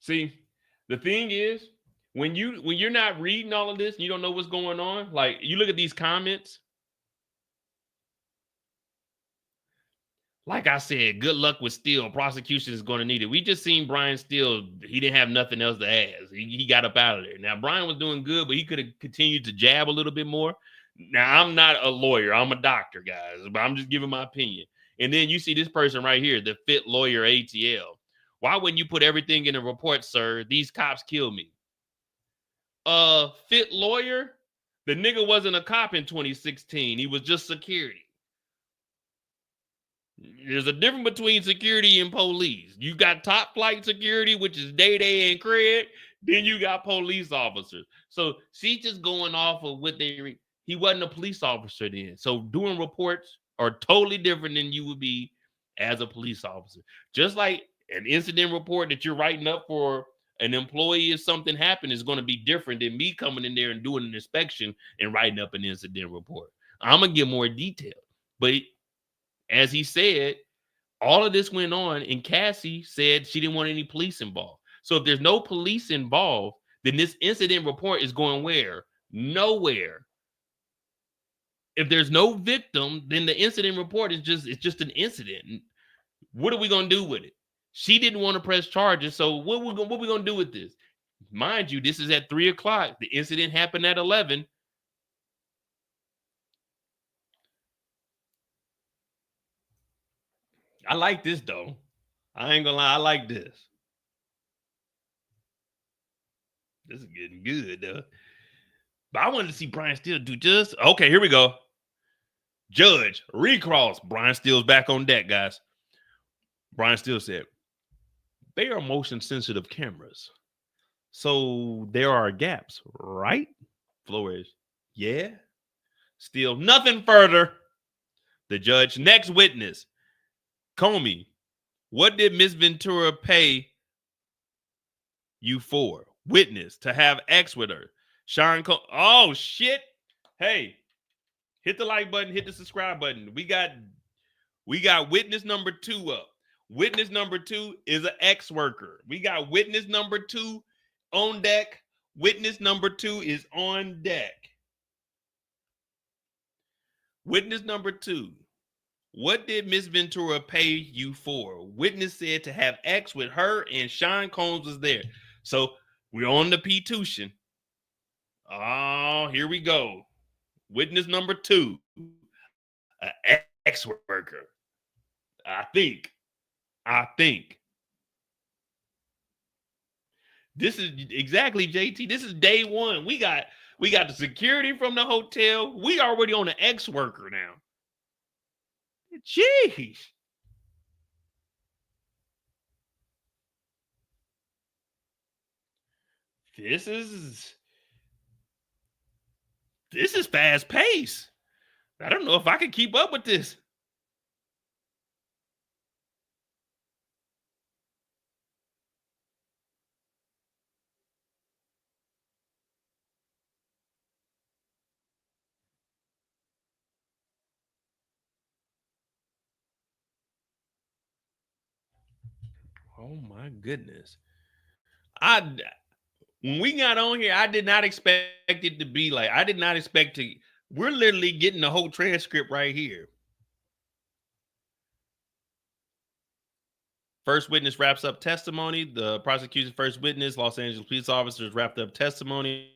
See, the thing is, when you're not reading all of this, and you don't know what's going on. Like you look at these comments. Like I said, good luck with Steele. Prosecution is going to need it. We just seen Brian Steele. He didn't have nothing else to ask. He got up out of there. Now, Brian was doing good, but he could have continued to jab a little bit more. Now, I'm not a lawyer. I'm a doctor, guys, but I'm just giving my opinion. And then you see this person right here, the fit lawyer ATL. Why wouldn't you put everything in a report, sir? These cops killed me. Fit lawyer? The nigga wasn't a cop in 2016. He was just security. There's a difference between security and police. You got top flight security, which is Day and Craig. Then you got police officers. So she's just going off of what he wasn't a police officer then. So doing reports are totally different than you would be as a police officer. Just like an incident report that you're writing up for an employee if something happened is going to be different than me coming in there and doing an inspection and writing up an incident report. I'm going to get more detail. But as he said, all of this went on, and Cassie said she didn't want any police involved. So if there's no police involved, then this incident report is going where? Nowhere. If there's no victim, then the incident report is just an incident. What are we going to do with it? She didn't want to press charges, so what we going to do with this? Mind you, this is at 3 o'clock. The incident happened at 11. I like this, though. I ain't gonna lie, I like this. This is getting good, though. But I wanted to see Brian Steele do just... Okay, here we go. Judge, recross. Brian Steele's back on deck, guys. Brian Steele said, they are motion-sensitive cameras. So there are gaps, right? Flores, yeah. Steele, nothing further. The judge, next witness. Comey, what did Miss Ventura pay you for? Witness, to have X with her. Sean oh, shit. Hey, hit the like button, hit the subscribe button. We got witness number 2 up. Witness number 2 is an X worker. We got witness number 2 on deck. Witness number 2 is on deck. Witness number 2. What did Miss Ventura pay you for? Witness said to have X with her, and Sean Combs was there. So we're on the P-tution. Oh, here we go. Witness number 2, an X worker. I think. This is exactly, JT. This is day 1. We got the security from the hotel. We already on an X worker now. Jeez. This is fast pace. I don't know if I can keep up with this. Oh my goodness. When we got on here, I did not expect it to be like, I did not expect to, we're literally getting the whole transcript right here. First witness wraps up testimony. The prosecution's first witness, Los Angeles police officers, wrapped up testimony.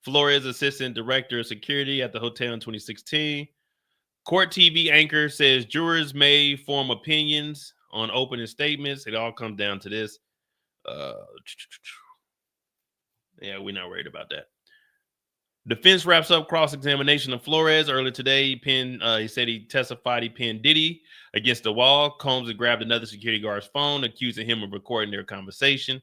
Flores, assistant director of security at the hotel in 2016. Court TV anchor says jurors may form opinions on opening statements. It all comes down to this. Yeah, we're not worried about that. Defense wraps up cross-examination of Flores. Earlier today, he said he testified he pinned Diddy against the wall. Combs had grabbed another security guard's phone, accusing him of recording their conversation.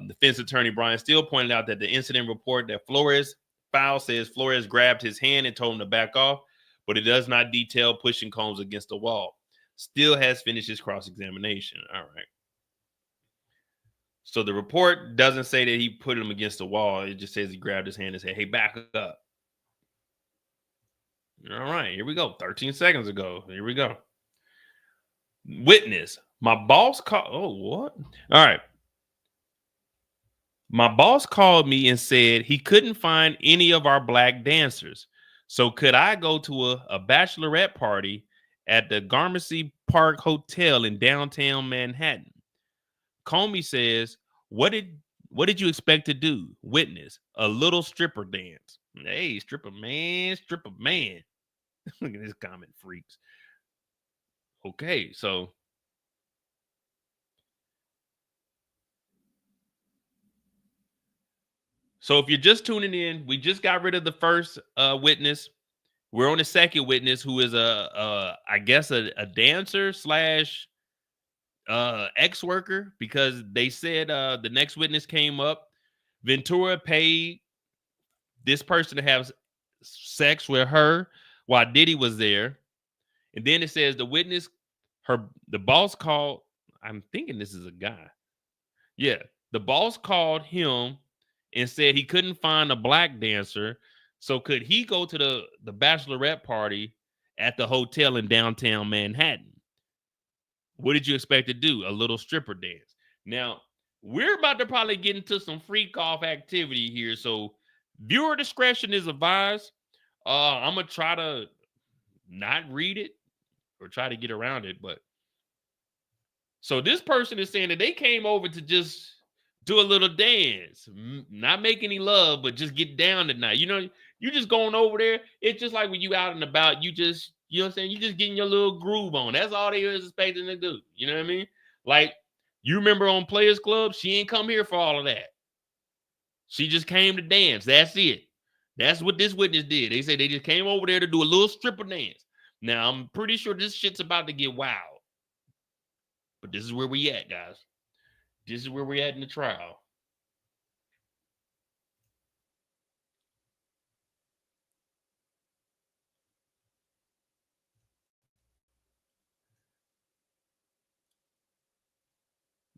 Defense attorney Brian Steele pointed out that the incident report that Flores filed says Flores grabbed his hand and told him to back off, but it does not detail pushing Combs against the wall. Steele has finished his cross-examination. All right. So the report doesn't say that he put him against the wall. It just says he grabbed his hand and said, hey, back up. All right, here we go. 13 seconds ago. Here we go. Witness. My boss called. Oh, what? All right. My boss called me and said he couldn't find any of our black dancers. So could I go to a bachelorette party at the Garmacy Park Hotel in downtown Manhattan? Comey says, what did you expect to do? Witness, a little stripper dance. Hey, stripper man, stripper man. Look at this comment, freaks. Okay, so if you're just tuning in, we just got rid of the first witness. We're on the second witness, who is I guess a dancer slash ex worker, because they said the next witness came up. Ventura paid this person to have sex with her while Diddy was there, and then it says the witness, the boss called. I'm thinking this is a guy. Yeah, the boss called him and said he couldn't find a black dancer. So could he go to the bachelorette party at the hotel in downtown Manhattan? What did you expect to do? A little stripper dance. Now, we're about to probably get into some freak off activity here. So viewer discretion is advised. I'm going to try to not read it or try to get around it. But so this person is saying that they came over to just do a little dance, not make any love, but just get down tonight. You know, you just going over there. It's just like when you out and about, you just, you know what I'm saying? You just getting your little groove on. That's all they is expecting to do. You know what I mean? Like, you remember on Players Club, she ain't come here for all of that. She just came to dance. That's it. That's what this witness did. They said they just came over there to do a little stripper dance. Now, I'm pretty sure this shit's about to get wild. But this is where we at, guys. This is where we're at in the trial.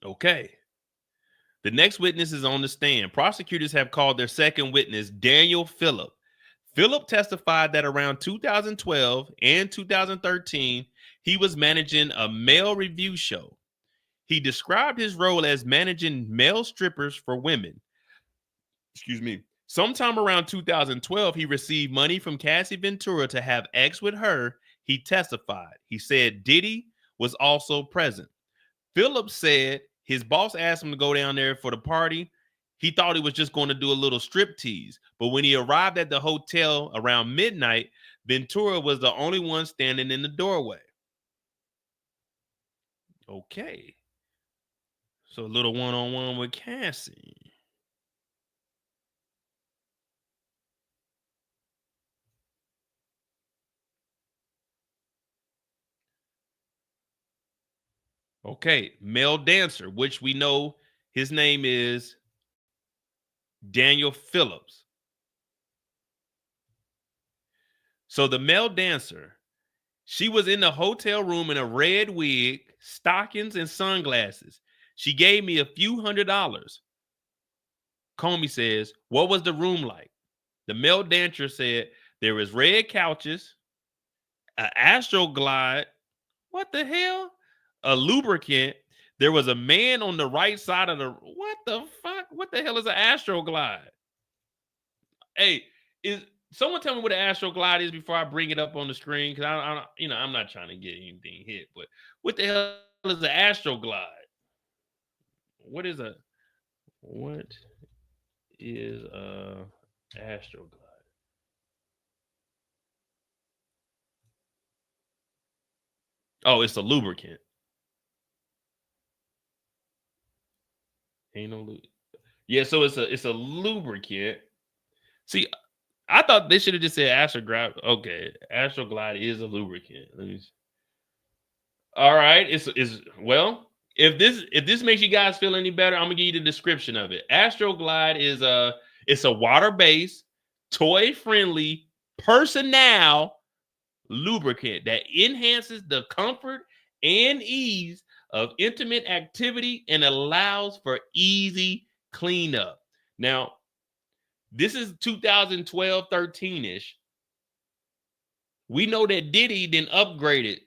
Okay. The next witness is on the stand. Prosecutors have called their second witness, Daniel Phillip. Phillip testified that around 2012 and 2013, he was managing a male review show. He described his role as managing male strippers for women. Excuse me. Sometime around 2012, he received money from Cassie Ventura to have sex with her. He testified. He said Diddy was also present. Phillips said his boss asked him to go down there for the party. He thought he was just going to do a little strip tease. But when he arrived at the hotel around midnight, Ventura was the only one standing in the doorway. Okay. So a little one-on-one with Cassie. Okay, male dancer, which we know his name is Daniel Phillips. So the male dancer, she was in the hotel room in a red wig, stockings, and sunglasses. She gave me a few $100s. Comey says, what was the room like? The male dancer said there was red couches, an Astroglide. What the hell? A lubricant. There was a man on the right side of the. What the fuck? What the hell is an Astroglide? Hey, is someone tell me what an Astroglide is before I bring it up on the screen? Because I'm not trying to get anything hit. But what the hell is an Astroglide? What is a Astroglide? Oh, it's a lubricant. Ain't no lubricant. Yeah, so it's a lubricant. See, I thought they should have just said Astroglide. Okay, Astroglide is a lubricant. All right, it's well. If this makes you guys feel any better, I'm gonna give you the description of it. Astroglide is it's a water-based, toy-friendly, personnel lubricant that enhances the comfort and ease of intimate activity and allows for easy cleanup. Now, this is 2012, 13-ish. We know that Diddy then upgraded.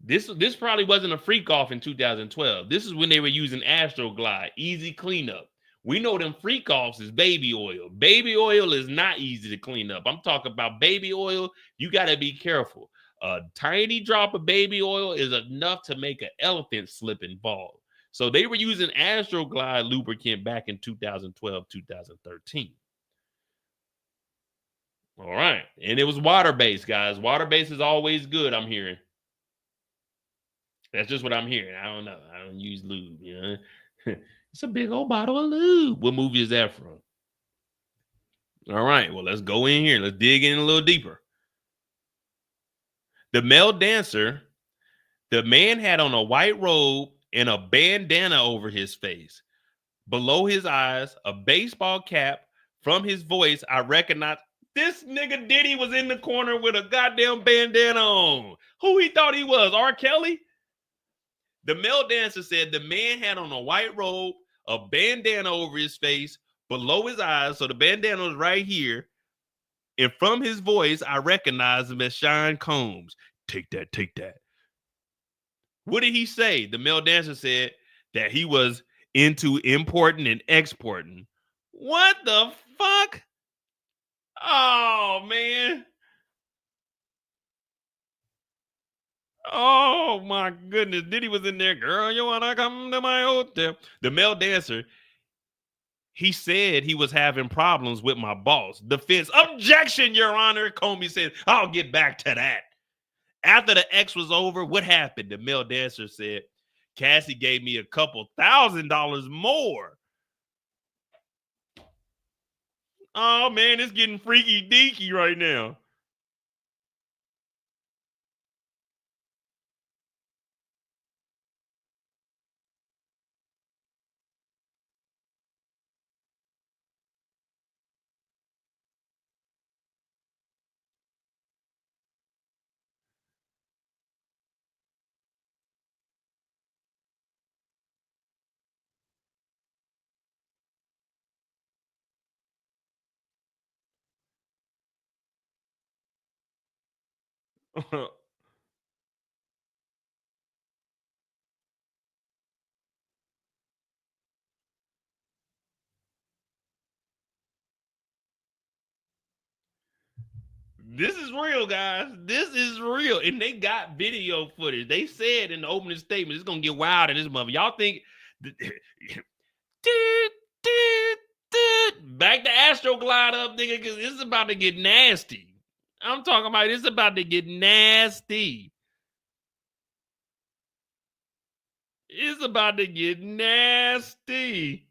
This probably wasn't a freak off in 2012. This is when they were using Astroglide, easy cleanup, We know them freak offs is baby oil. Baby oil is not easy to clean up. I'm talking about baby oil. You got to be careful. A tiny drop of baby oil is enough to make an elephant slip and fall. So they were using Astroglide lubricant back in 2012, 2013. All right. And it was water-based, guys. Water-based is always good, I'm hearing. That's just what I'm hearing. I don't know. I don't use lube, you know. It's a big old bottle of lube. What movie is that from? All right. Well, let's go in here. Let's dig in a little deeper. The male dancer, the man had on a white robe and a bandana over his face. Below his eyes, a baseball cap. From his voice, I recognized this nigga Diddy was in the corner with a goddamn bandana on. Who he thought he was? R. Kelly? The male dancer said the man had on a white robe, a bandana over his face, below his eyes. So the bandana was right here. And from his voice, I recognized him as Sean Combs. Take that, take that. What did he say? The male dancer said that he was into importing and exporting. What the fuck? Oh, man. Oh, my goodness. Diddy was in there. Girl, you want to come to my hotel? The male dancer, he said he was having problems with my boss. Defense. Objection, Your Honor. Comey said, I'll get back to that. After the X was over, what happened? The male dancer said, Cassie gave me a couple $1,000 more. Oh, man, it's getting freaky deaky right now. This is real, guys. This is real. And they got video footage. They said in the opening statement, it's going to get wild in this mother. Y'all think... Back to Astroglide up, nigga, because it's about to get nasty. I'm talking about it's about to get nasty. It's about to get nasty.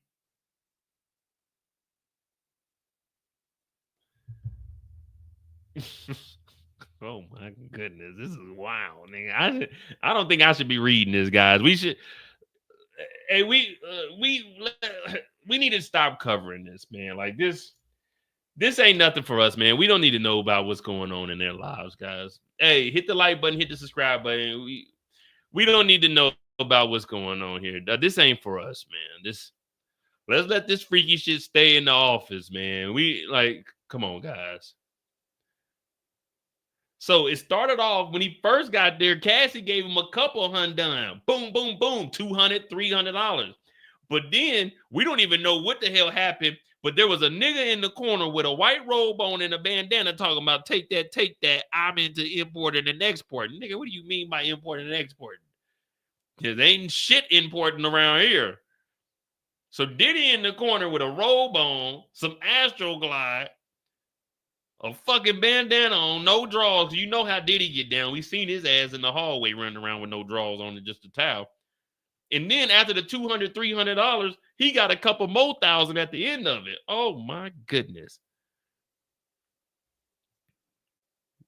Oh my goodness, this is wild, nigga. I don't think I should be reading this, guys. We should. Hey, we need to stop covering this, man. Like this ain't nothing for us, man. We don't need to know about what's going on in their lives, guys. Hey, hit the like button, hit the subscribe button. We don't need to know about what's going on here. This ain't for us, man. Let's let this freaky shit stay in the office, man. Come on, guys. So it started off when he first got there. Cassie gave him a couple $100. Boom, boom, boom. $200, $300. But then we don't even know what the hell happened. But there was a nigga in the corner with a white robe on and a bandana talking about take that. I'm into importing and exporting. Nigga, what do you mean by importing and exporting? Because ain't shit importing around here. So Diddy in the corner with a robe on, some Astroglide, a fucking bandana on, no drawers. You know how Diddy get down. We seen his ass in the hallway running around with no drawers on and just a towel. And then after the $200, $300, he got a couple more thousand at the end of it. Oh my goodness.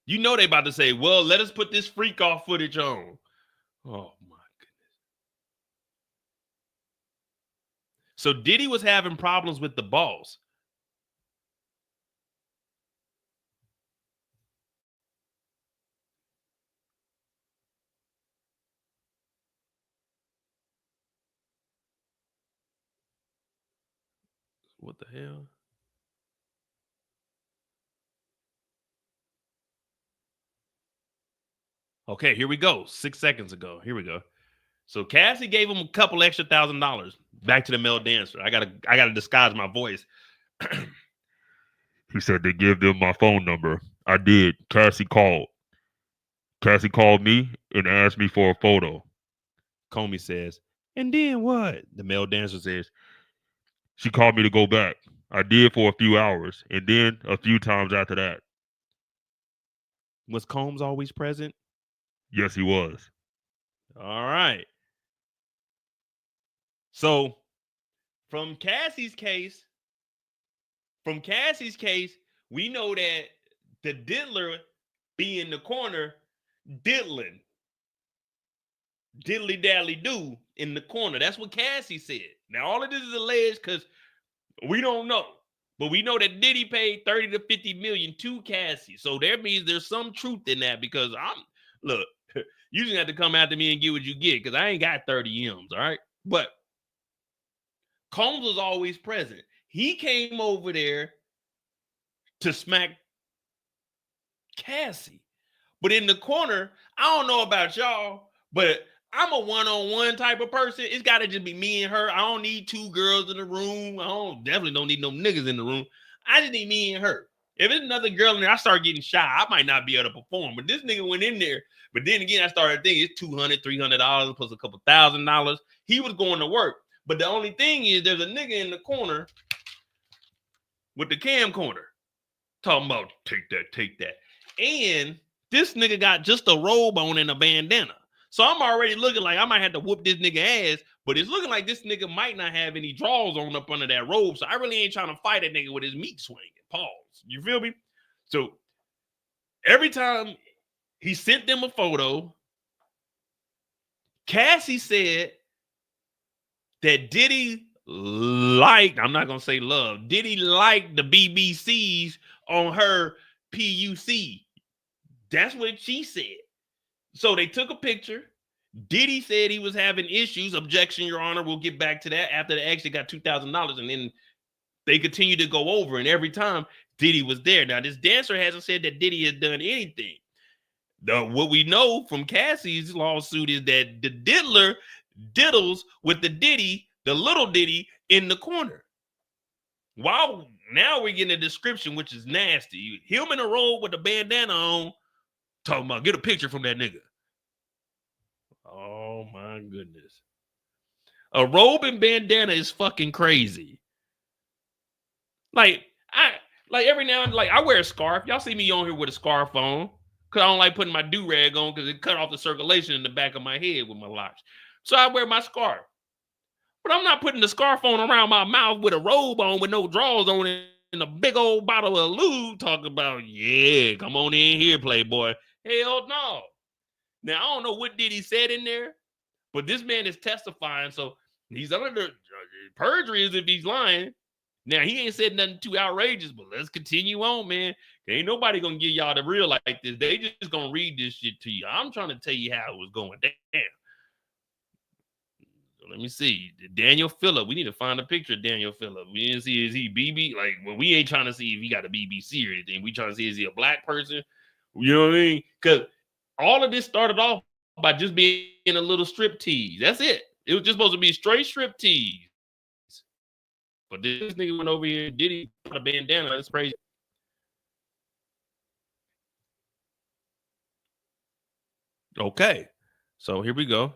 You know they about to say, well, let us put this freak off footage on. Oh my goodness. So Diddy was having problems with the boss. What the hell? Okay, here we go. 6 seconds ago. Here we go. So Cassie gave him a couple extra $1,000. Back to the male dancer. I gotta disguise my voice. He said they give them my phone number. I did. Cassie called. Cassie called me and asked me for a photo. Comey says, and then what? The male dancer says, She called me to go back. I did for a few hours, and then a few times after that. was Combs always present? Yes, he was. All right. So from Cassie's case, we know that the diddler be in the corner diddling. Diddly dally do in the corner. That's what Cassie said. Now, all of this is alleged because we don't know. But we know that Diddy paid 30 to 50 million to Cassie. So that means there's some truth in that because look, you just have to come after me and get what you get because I ain't got 30 M's, all right? But Combs was always present. He came over there to smack Cassie. But in the corner, I don't know about y'all, but I'm a one-on-one type of person. It's got to just be me and her. I don't need two girls in the room. Definitely don't need no niggas in the room. I just need me and her. If it's another girl in there, I start getting shy. I might not be able to perform. But this nigga went in there. But then again, I started thinking it's $200, $300 plus a couple $1,000. He was going to work. But the only thing is there's a nigga in the corner with the camcorder talking about take that. And this nigga got just a robe on and a bandana. So I'm already looking like I might have to whoop this nigga ass, but it's looking like this nigga might not have any drawers on up under that robe. So I really ain't trying to fight that nigga with his meat swinging. Pause. You feel me? So every time he sent them a photo, Cassie said that Diddy liked, I'm not going to say love, Diddy liked the BBCs on her PUC. That's what she said. So they took a picture. Diddy said he was having issues. Objection, Your Honor. We'll get back to that after they actually got $2,000. And then they continued to go over. And every time Diddy was there. Now, this dancer hasn't said that Diddy has done anything. What we know from Cassie's lawsuit is that the diddler diddles with the Diddy, the little Diddy, in the corner. Wow, now we're getting a description, which is nasty. Him in a robe with a bandana on, talking about get a picture from that nigga. Oh my goodness. A robe and bandana is fucking crazy. Like every now and then, I wear a scarf. Y'all see me on here with a scarf on. Cause I don't like putting my do-rag on because it cut off the circulation in the back of my head with my locks. So I wear my scarf. But I'm not putting the scarf on around my mouth with a robe on with no drawers on it and a big old bottle of lube talking about, yeah, come on in here, playboy. Hell no. Now, I don't know what Diddy said in there, but this man is testifying, so he's under the perjury as if he's lying. Now, he ain't said nothing too outrageous, but let's continue on, man. Ain't nobody gonna give y'all the real like this. They just gonna read this shit to you. I'm trying to tell you how it was going down. So let me see. Daniel Phillip. We need to find a picture of Daniel Phillip. We didn't see, is he BB? Like, well, we ain't trying to see if he got a BBC or anything. We trying to see, is he a black person? You know what I mean? Because all of this started off by just being a little strip tease. That's it. It was just supposed to be straight strip tease. But this nigga went over here, Diddy put a bandana. That's crazy. Okay. So here we go.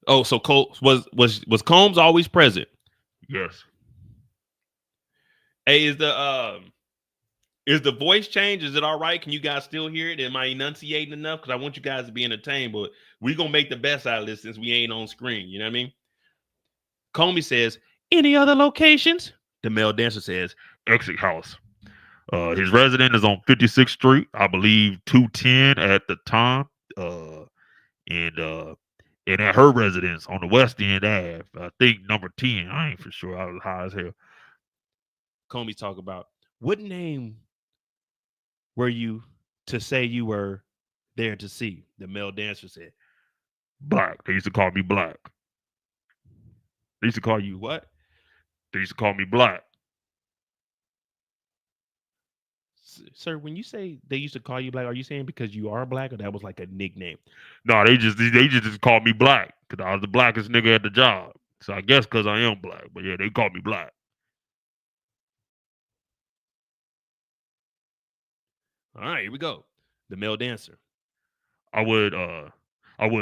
Oh, so was Combs always present? Yes. Hey, is the voice change? Is it all right? Can you guys still hear it? Am I enunciating enough? Because I want you guys to be entertained, but we're gonna make the best out of this since we ain't on screen. You know what I mean? Comey says, any other locations? The male dancer says, Exit house. His residence is on 56th Street, I believe 210 at the time. And at her residence on the West End Ave, I think number 10. I ain't for sure. I was high as hell. Comey talk about, what name were you to say you were there to see? The male dancer said, Black. They used to call me Black. They used to call you what? They used to call me Black. Sir, when you say they used to call you black, are you saying because you are black, or that was like a nickname? No, they just called me black because I was the blackest nigga at the job. So I guess because I am black, but yeah, they called me black. All right, here we go. The male dancer. I would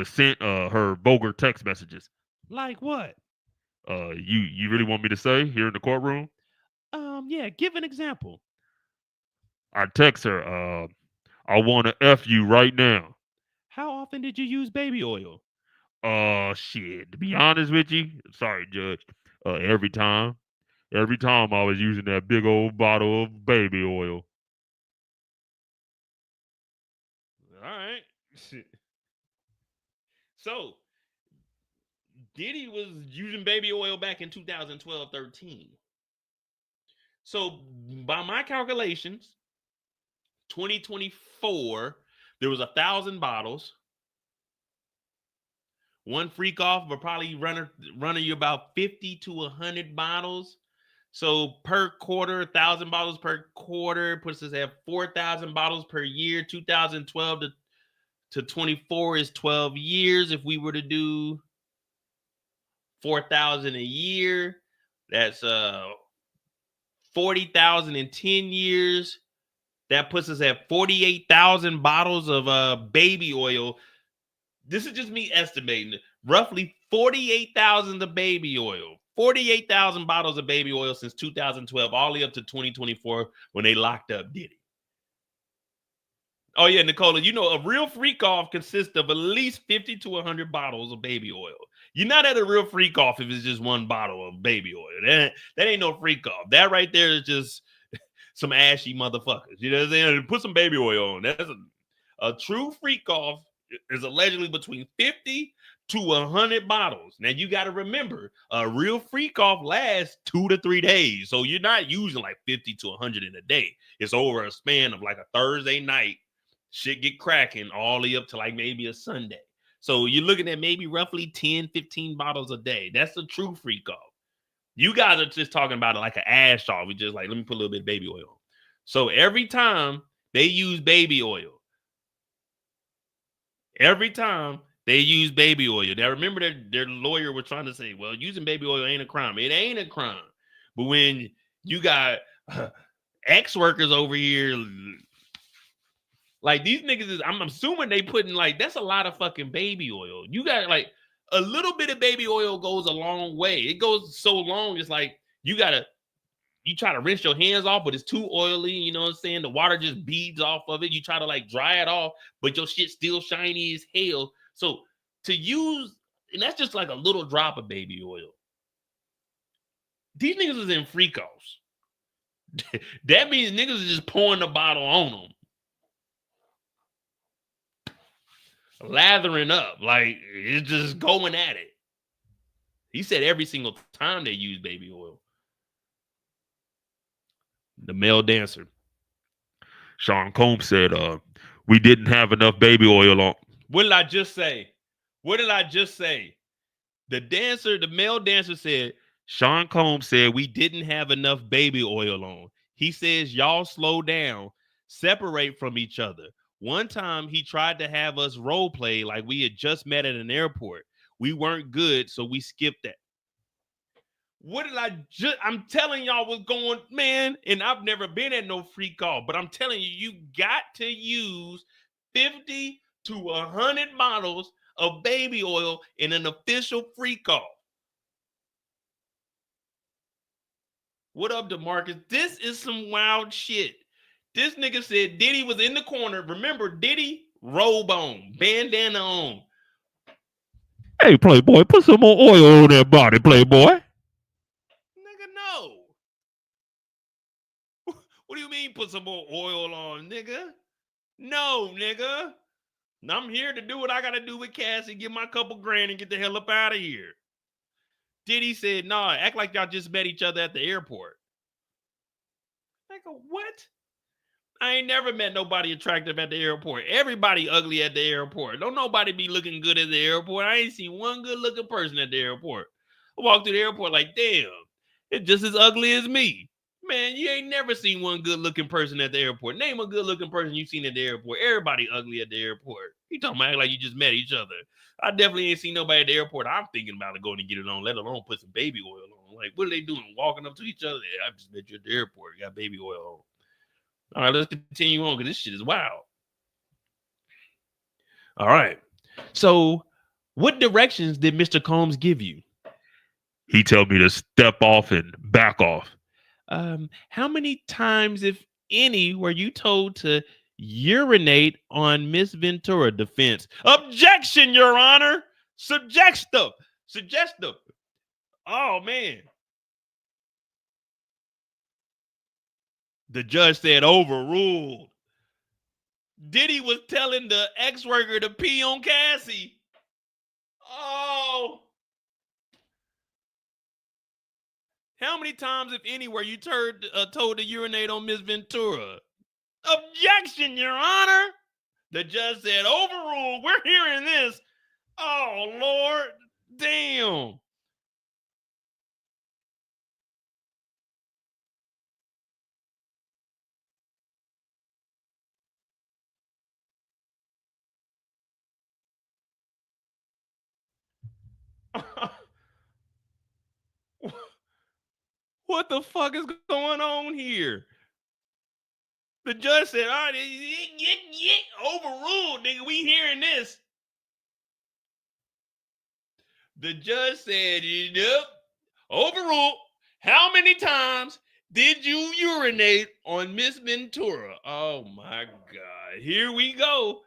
send her vulgar text messages. Like what? You really want me to say here in the courtroom? Yeah, give an example. I text her, I want to F you right now. How often did you use baby oil? Shit. To be honest with you, sorry, Judge. Every time. Every time I was using that big old bottle of baby oil. All right. So, Diddy was using baby oil back in 2012-13. So, by my calculations, 2024, there was 1,000 bottles. One freak off will probably running you about 50 to 100 bottles. So per quarter, 1,000 bottles per quarter puts us at 4,000 bottles per year. 2012 to 24 is 12 years. If we were to do 4,000 a year, that's 40,000 in 10 years. That puts us at 48,000 bottles of baby oil. This is just me estimating it. Roughly 48,000 of baby oil. 48,000 bottles of baby oil since 2012, all the way up to 2024 when they locked up Diddy. Oh, yeah, Nicola, you know, a real freak off consists of at least 50 to 100 bottles of baby oil. You're not at a real freak off if it's just one bottle of baby oil. That ain't no freak off. That right there is just some ashy motherfuckers. You know what I'm saying? Put some baby oil on. That's a true freak off is allegedly between 50 to 100 bottles. Now you got to remember, a real freak off lasts 2 to 3 days. So you're not using like 50 to 100 in a day. It's over a span of like a Thursday night. Shit get cracking all the way up to like maybe a Sunday. So you're looking at maybe roughly 10, 15 bottles a day. That's a true freak off. You guys are just talking about it like an ash off. We just like, let me put a little bit of baby oil on. So every time they use baby oil, Now remember their lawyer was trying to say, well, using baby oil ain't a crime. It ain't a crime. But when you got ex-workers over here, like these niggas I'm assuming they putting like, that's a lot of fucking baby oil. You got like a little bit of baby oil goes a long way. It goes so long, it's like you try to rinse your hands off, but it's too oily. You know what I'm saying? The water just beads off of it. You try to like dry it off, but your shit's still shiny as hell. So to use, and that's just like a little drop of baby oil. These niggas is in freak offs. That means niggas is just pouring the bottle on them. Lathering up. Like, it's just going at it. He said every single time they use baby oil. The male dancer. Sean Combs said, we didn't have enough baby oil on. What did I just say? The male dancer said, Sean Combs said we didn't have enough baby oil on. He says, y'all slow down, separate from each other. One time he tried to have us role play like we had just met at an airport. We weren't good, so we skipped that. I'm telling y'all what's going, man, and I've never been at no freak off, but I'm telling you, you got to use 50 to 100 bottles of baby oil in an official freak off. What up, DeMarcus? This is some wild shit. This nigga said Diddy was in the corner. Remember, Diddy, robe on, bandana on. Hey, Playboy, put some more oil on that body, Playboy. Nigga, no. What do you mean put some more oil on, nigga? No, nigga. I'm here to do what I got to do with Cassie, get my couple grand and get the hell up out of here. Diddy said, nah, act like y'all just met each other at the airport. Nigga, what? I ain't never met nobody attractive at the airport. Everybody ugly at the airport. Don't nobody be looking good at the airport. I ain't seen one good looking person at the airport. I walked through the airport like, damn, it's just as ugly as me. Man, you ain't never seen one good-looking person at the airport. Name a good-looking person you seen at the airport. Everybody ugly at the airport. You talking about like you just met each other. I definitely ain't seen nobody at the airport I'm thinking about going to get it on, let alone put some baby oil on. Like, what are they doing? Walking up to each other? I just met you at the airport. You got baby oil on. All right, let's continue on because this shit is wild. All right. So, what directions did Mr. Combs give you? He told me to step off and back off. How many times, if any, were you told to urinate on Miss Ventura? Defense. Objection, Your Honor. Suggestive. Oh, man. The judge said overruled. Diddy was telling the ex-worker to pee on Cassie. Oh. How many times, if any, were you told to urinate on Miss Ventura? Objection, Your Honor. The judge said overruled. We're hearing this. Oh, Lord. Damn. What the fuck is going on here? The judge said, all right, overruled, nigga. We hearing this. The judge said, yep, overruled. How many times did you urinate on Miss Ventura? Oh, my God. Here we go.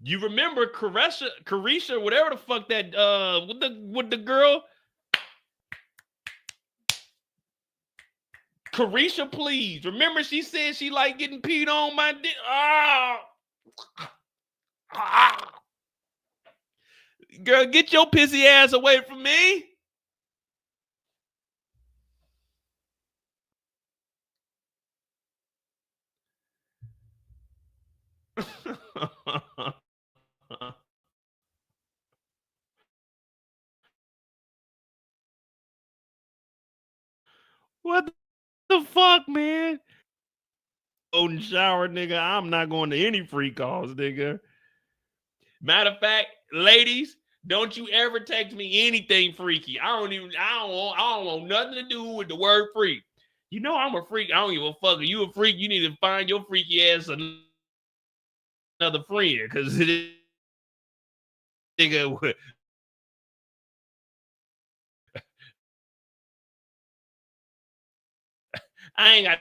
You remember Carisha, whatever the fuck that with the girl? Carisha, please. Remember she said she like getting peed on my dick. Girl, get your pissy ass away from me. What the fuck, man? Golden shower, nigga. I'm not going to any free calls, nigga. Matter of fact, ladies, don't you ever text me anything freaky. I don't want nothing to do with the word freak. You know I'm a freak. I don't give a fuck. Are you a freak? You need to find your freaky ass another friend, because nigga. I ain't got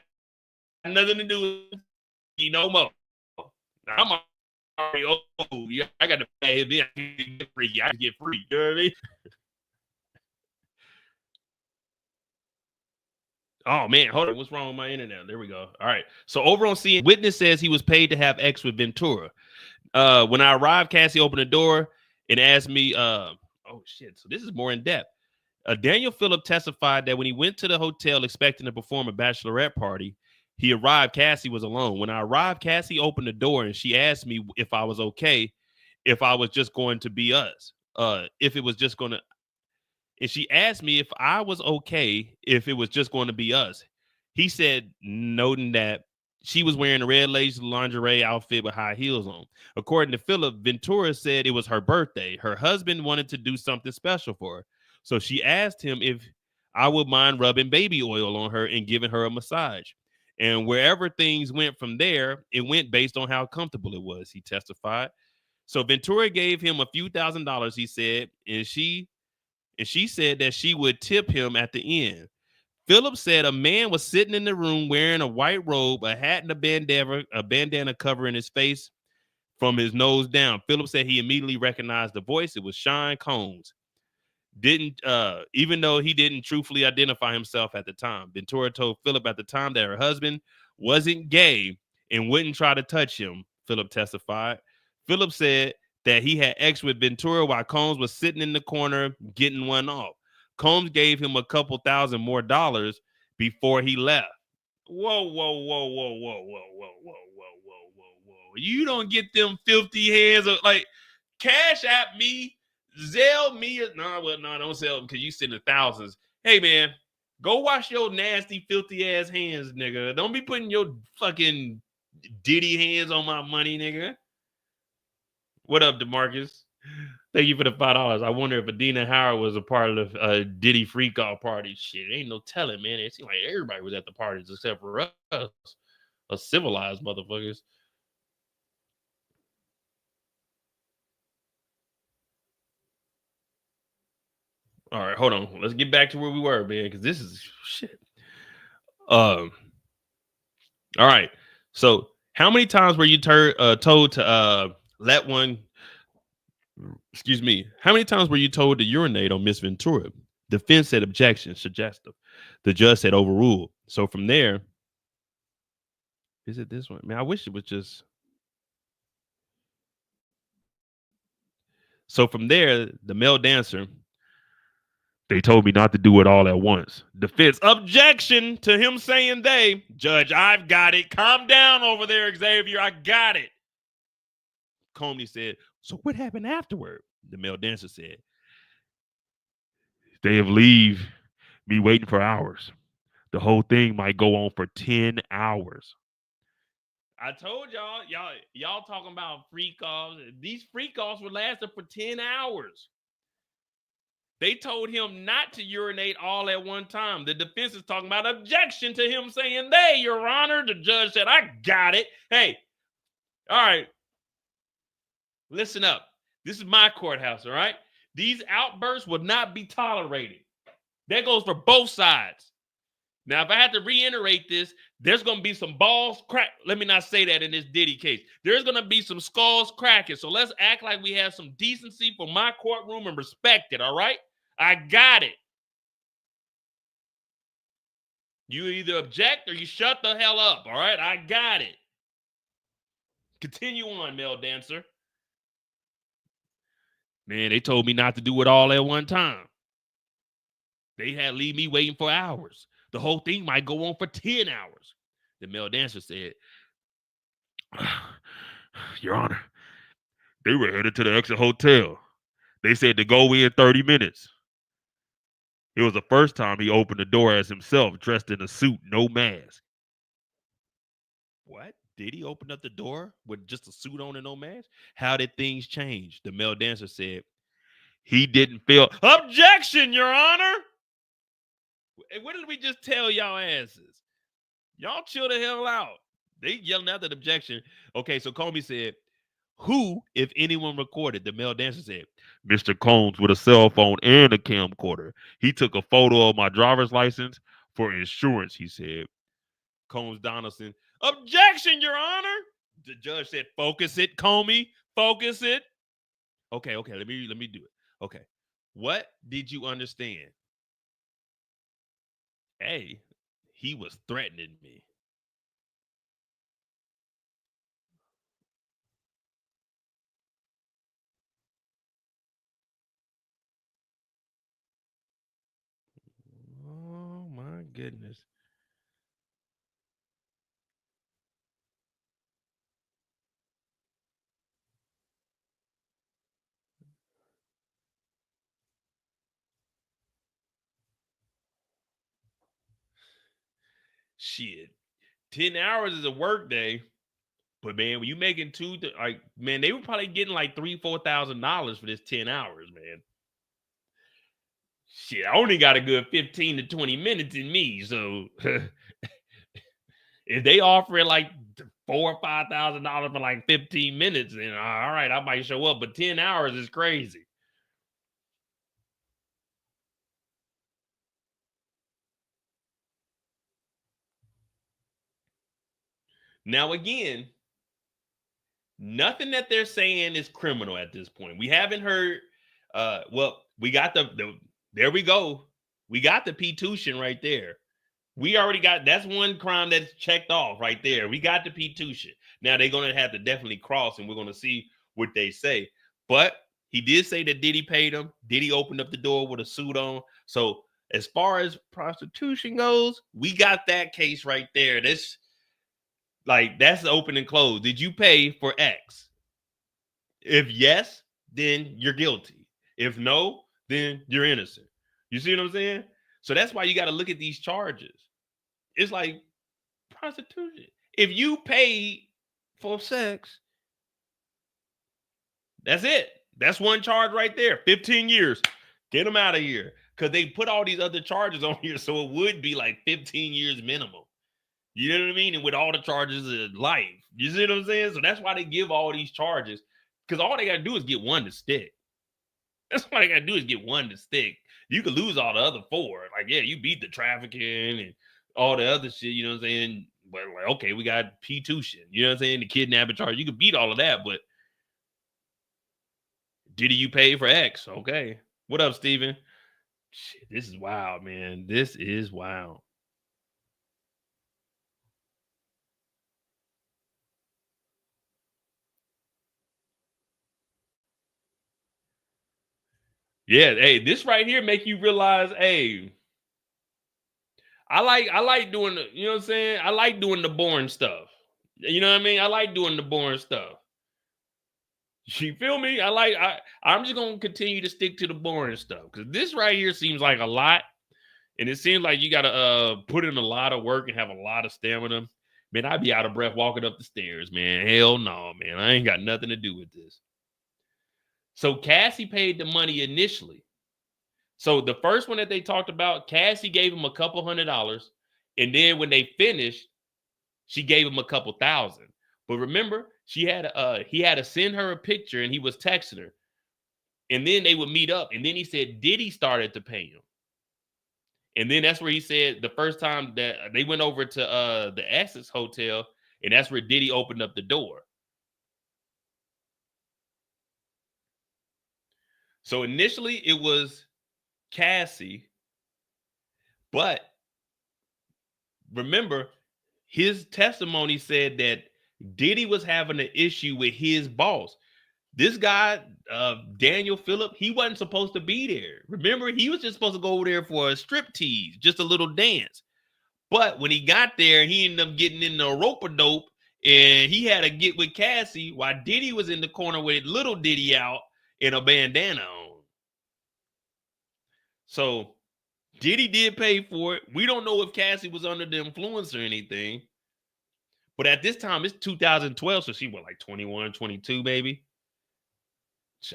nothing to do with you no more. I'm already old. Yeah, I got to pay him. I can get free. I can get free. You know what I mean? Oh man, hold on. What's wrong with my internet? There we go. All right. So over on CNN, witness says he was paid to have sex with Ventura. When I arrived, Cassie opened the door and asked me, oh shit. So this is more in depth. Daniel Phillip testified that when he went to the hotel expecting to perform a bachelorette party, he arrived. Cassie was alone. When I arrived, Cassie opened the door and she asked me if I was okay, if I was just going to be us, if it was just going to. And she asked me if I was okay if it was just going to be us. He said, noting that she was wearing a red lace lingerie outfit with high heels on. According to Phillip, Ventura said it was her birthday. Her husband wanted to do something special for her. So she asked him if I would mind rubbing baby oil on her and giving her a massage. And wherever things went from there, it went based on how comfortable it was, he testified. So Ventura gave him a few $1,000s, he said, and she said that she would tip him at the end. Phillip said a man was sitting in the room wearing a white robe, a hat, and a bandana covering his face from his nose down. Phillip said he immediately recognized the voice. It was Sean Combs. Even though he didn't truthfully identify himself at the time. Ventura told Phillip at the time that her husband wasn't gay and wouldn't try to touch him, Phillip testified. Phillip said that he had sex with Ventura while Combs was sitting in the corner getting one off. Combs gave him a couple $1,000 more before he left. Whoa. You don't get them filthy hands of like Cash App me Zell me. No, don't sell them because you send the thousands. Hey, man, go wash your nasty, filthy ass hands, nigga. Don't be putting your fucking Diddy hands on my money, nigga. What up, DeMarcus? Thank you for the $5. I wonder if Adina Howard was a part of the Diddy freak off party. Shit, ain't no telling, man. It seemed like everybody was at the parties except for us, civilized motherfuckers. All right, hold on. Let's get back to where we were, man, because this is shit. All right. So, how many times were you told to let one? Excuse me. How many times were you told to urinate on Miss Ventura? Defense said objection, suggestive. The judge said overruled. So from there, is it this one? Man, I wish it was just. So from there, the male dancer. They told me not to do it all at once. Defense objection to him saying they. Judge, I've got it. Calm down over there, Xavier. I got it. Comey said, so what happened afterward? The male dancer said, they have leave me waiting for hours. The whole thing might go on for 10 hours. I told y'all talking about freak offs. These freak offs were lasting for 10 hours. They told him not to urinate all at one time. The defense is talking about objection to him saying they, Your Honor. The judge said, I got it. Hey, all right. Listen up. This is my courthouse, all right? These outbursts will not be tolerated. That goes for both sides. Now, if I had to reiterate this, there's going to be some balls crack. Let me not say that in this Diddy case. There's going to be some skulls cracking. So let's act like we have some decency for my courtroom and respect it, all right? I got it. You either object or you shut the hell up, all right? I got it. Continue on, male dancer. Man, they told me not to do it all at one time. They had leave me waiting for hours. The whole thing might go on for 10 hours. The male dancer said, Your Honor, they were headed to the exit hotel. They said to go in 30 minutes. It was the first time he opened the door as himself, dressed in a suit, no mask. What? Did he open up the door with just a suit on and no mask? How did things change? The male dancer said, he didn't feel objection, Your Honor. What did we just tell y'all asses? Y'all chill the hell out. They yelling out that objection. Okay, so Comey said, who, if anyone, recorded? The male dancer said, Mr. Combs with a cell phone and a camcorder. He took a photo of my driver's license for insurance, he said. Combs Donaldson, objection, Your Honor. The judge said, focus it, Comey, focus it. Okay, let me do it. Okay, what did you understand? A, he was threatening me. Oh my goodness. Shit. 10 hours is a work day. But man, when you making man, they were probably getting like $3,000-$4,000 for this 10 hours, man. Shit, I only got a good 15 to 20 minutes in me. So if they offer it like $4,000 or $5,000 for like 15 minutes, then all right, I might show up. But 10 hours is crazy. Now, again, nothing that they're saying is criminal at this point. We haven't heard. Well, we got there we go. We got the P-tuition right there. We already got, that's one crime that's checked off right there. We got the P-tuition. Now they're going to have to definitely cross, and we're going to see what they say. But he did say that Diddy paid him. Diddy opened up the door with a suit on. So as far as prostitution goes, we got that case right there. That's open and closed. Did you pay for X? If yes, then you're guilty. If no, then you're innocent. You see what I'm saying? So that's why you got to look at these charges. It's like prostitution. If you paid for sex, that's it. That's one charge right there. 15 years. Get them out of here. Because they put all these other charges on here, so it would be like 15 years minimum. You know what I mean? And with all the charges of life. You see what I'm saying? So that's why they give all these charges. Because all they got to do is get one to stick. That's what they got to do is get one to stick. You could lose all the other four. Like, yeah, you beat the trafficking and all the other shit, you know what I'm saying? But like, okay, we got P2 shit. You know what I'm saying? The kidnapping charge. You could beat all of that, but Diddy, you pay for X. Okay. What up, Steven? Shit, this is wild, man. This is wild. Yeah, hey, this right here make you realize, hey, I like doing the, you know what I'm saying? I like doing the boring stuff. You know what I mean? I like doing the boring stuff. You feel me? I'm just gonna continue to stick to the boring stuff because this right here seems like a lot, and it seems like you gotta put in a lot of work and have a lot of stamina. Man, I'd be out of breath walking up the stairs, man. Hell no, man. I ain't got nothing to do with this. So Cassie paid the money initially. So the first one that they talked about, Cassie gave him a couple $100, and then when they finished, she gave him a couple thousand. But remember, he had to send her a picture, and he was texting her, and then they would meet up. And then he said Diddy started to pay him, and then that's where he said the first time that they went over to the Essex Hotel, and that's where Diddy opened up the door. So initially it was Cassie, but remember, his testimony said that Diddy was having an issue with his boss. This guy, Daniel Phillip, he wasn't supposed to be there. Remember, he was just supposed to go over there for a strip tease, just a little dance. But when he got there, he ended up getting in the rope-a-dope, and he had to get with Cassie while Diddy was in the corner with little Diddy out in a bandana on. So Diddy did pay for it. We don't know if Cassie was under the influence or anything. But at this time, it's 2012, so she was like 21, 22, maybe.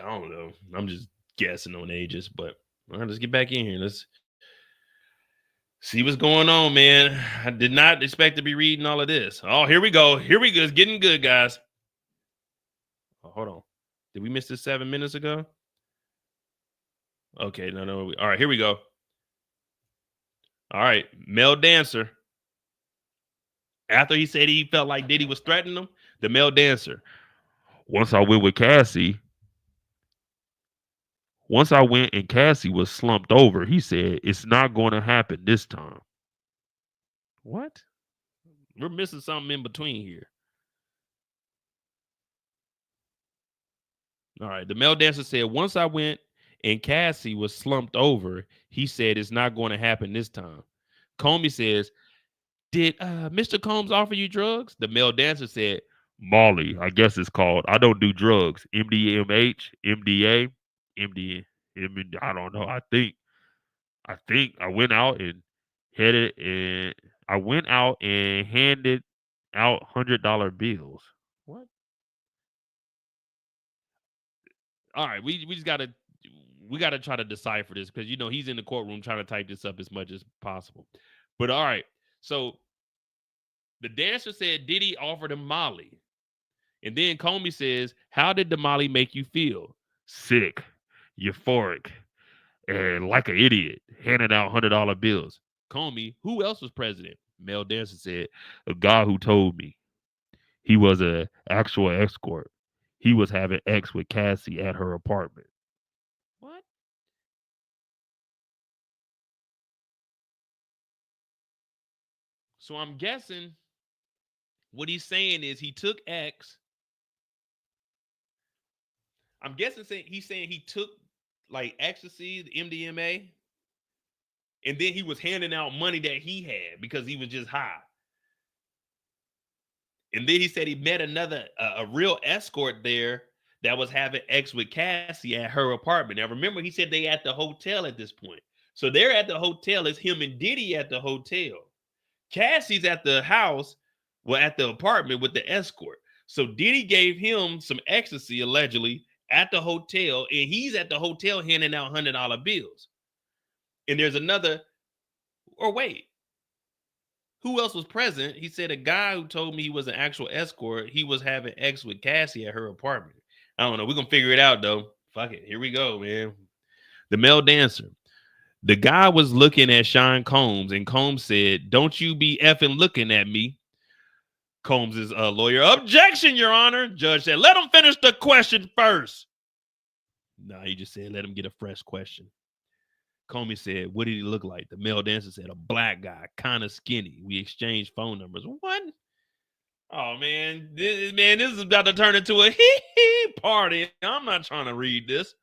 I don't know. I'm just guessing on ages, but all right, let's get back in here. Let's see what's going on, man. I did not expect to be reading all of this. Oh, here we go. Here we go. It's getting good, guys. Oh, hold on. Did we miss this 7 minutes ago? Okay, no. All right, here we go. All right, male dancer. After he said he felt like Diddy was threatening him, the male dancer. Once I went and Cassie was slumped over, he said, "It's not going to happen this time." What? We're missing something in between here. All right. The male dancer said, once I went and Cassie was slumped over, he said, it's not going to happen this time. Comey says, did Mr. Combs offer you drugs? The male dancer said, Molly, I guess it's called. I don't do drugs. MDMH, MDA, MD, I don't know. I think I went out and handed out $100 bills. What? All right, we just gotta try to decipher this because he's in the courtroom trying to type this up as much as possible. But all right, so the dancer said Diddy offered him Molly, and then Comey says, "How did the Molly make you feel?" Sick, euphoric, and like an idiot, handing out $100 bills. Comey, who else was president? Male dancer said, a guy who told me he was an actual escort. He was having X with Cassie at her apartment. What? So I'm guessing what he's saying is he took X. I'm guessing he's saying he took like ecstasy, the MDMA, and then he was handing out money that he had because he was just high. And then he said he met a real escort there that was having X with Cassie at her apartment. Now, remember, he said they at the hotel at this point. So they're at the hotel. It's him and Diddy at the hotel. Cassie's at the house, well, at the apartment with the escort. So Diddy gave him some ecstasy, allegedly, at the hotel, and he's at the hotel handing out $100 bills. And there's another, or wait, who else was present? He said a guy who told me he was an actual escort, he was having X with Cassie at her apartment. I don't know. We're going to figure it out, though. Fuck it. Here we go, man. The male dancer. The guy was looking at Sean Combs, and Combs said, "Don't you be effing looking at me." Combs' lawyer, "Objection, Your Honor." Judge said, "Let him finish the question first." No, he just said, "Let him get a fresh question." Comey said, "What did he look like?" The male dancer said, "A black guy, kind of skinny. We exchanged phone numbers." What? Oh, man. This is about to turn into a hee-hee party. I'm not trying to read this.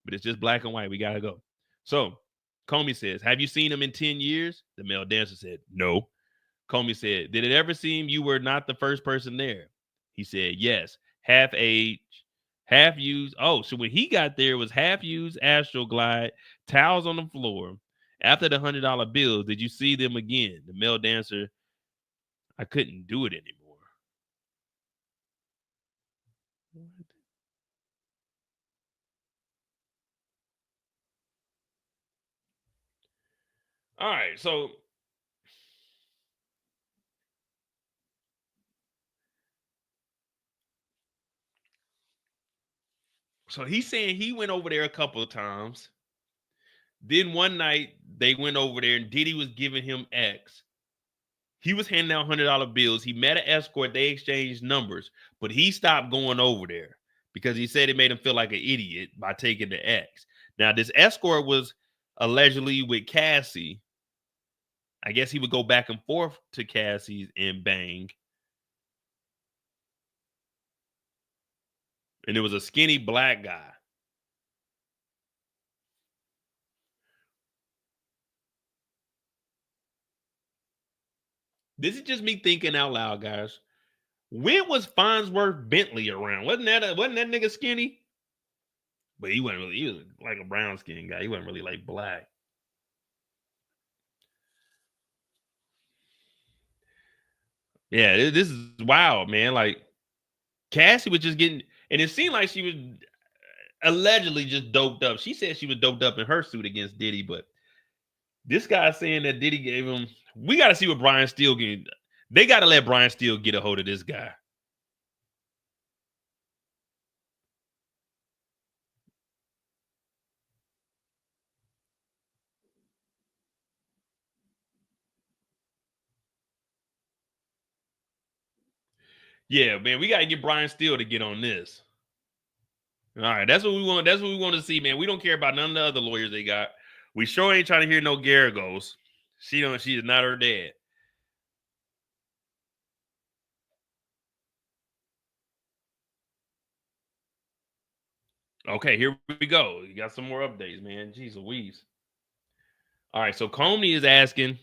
But it's just black and white. We got to go. So Comey says, "Have you seen him in 10 years? The male dancer said, "No." Comey said, "Did it ever seem you were not the first person there?" He said, "Yes. Half age, half used." Oh, so when he got there, it was half used Astral Glide, towels on the floor. After the $100 bills, did you see them again? The male dancer, "I couldn't do it anymore." What? All right, so he's saying he went over there a couple of times. Then one night they went over there and Diddy was giving him X. He was handing out $100 bills. He met an escort. They exchanged numbers, but he stopped going over there because he said it made him feel like an idiot by taking the X. Now, this escort was allegedly with Cassie. I guess he would go back and forth to Cassie's and bang. And it was a skinny black guy. This is just me thinking out loud, guys. When was Farnsworth Bentley around? Wasn't that nigga skinny? But he wasn't really. He was like a brown skin guy. He wasn't really like black. Yeah, this is wild, man. Like Cassie was just getting, and it seemed like she was allegedly just doped up. She said she was doped up in her suit against Diddy, but this guy saying that Diddy gave him. We got to see what Brian Steele get. They got to let Brian Steele get a hold of this guy. Yeah, man, we got to get Brian Steele to get on this. All right, that's what we want. That's what we want to see, man. We don't care about none of the other lawyers they got. We sure ain't trying to hear no Garagos. She is not her dad. Okay, here we go. You got some more updates, man. Jeez Louise. All right, so Comey is asking.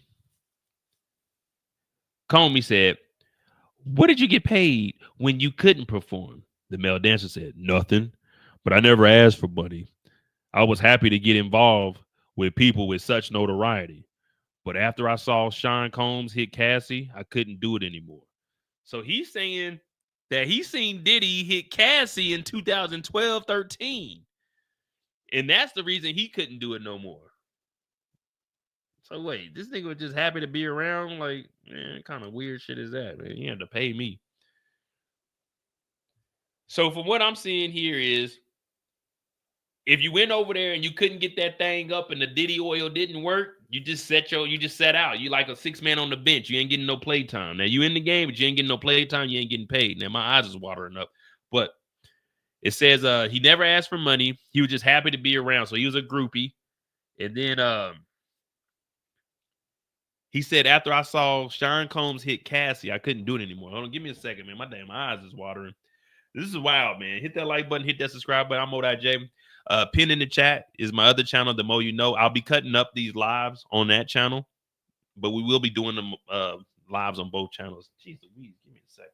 Comey said, "What did you get paid when you couldn't perform?" The male dancer said, "Nothing, but I never asked for money. I was happy to get involved with people with such notoriety. But after I saw Sean Combs hit Cassie, I couldn't do it anymore." So he's saying that he's seen Diddy hit Cassie in 2012, 13. And that's the reason he couldn't do it no more. So wait, this nigga was just happy to be around? Like, man, kind of weird shit is that, man? You had to pay me. So from what I'm seeing here is if you went over there and you couldn't get that thing up and the Diddy oil didn't work, you just set out. You like a 6-man on the bench. You ain't getting no playtime. Now you in the game, but you ain't getting no playtime. You ain't getting paid. Now my eyes is watering up. But it says he never asked for money. He was just happy to be around. So he was a groupie. And then he said, after I saw Sean Combs hit Cassie, I couldn't do it anymore. Hold on, give me a second, man. My damn eyes is watering. This is wild, man. Hit that like button, hit that subscribe button. I'm Mo.J. Pin in the chat is my other channel, The Mo You Know. I'll be cutting up these lives on that channel, but we will be doing them lives on both channels. Jeez Louise, give me a second.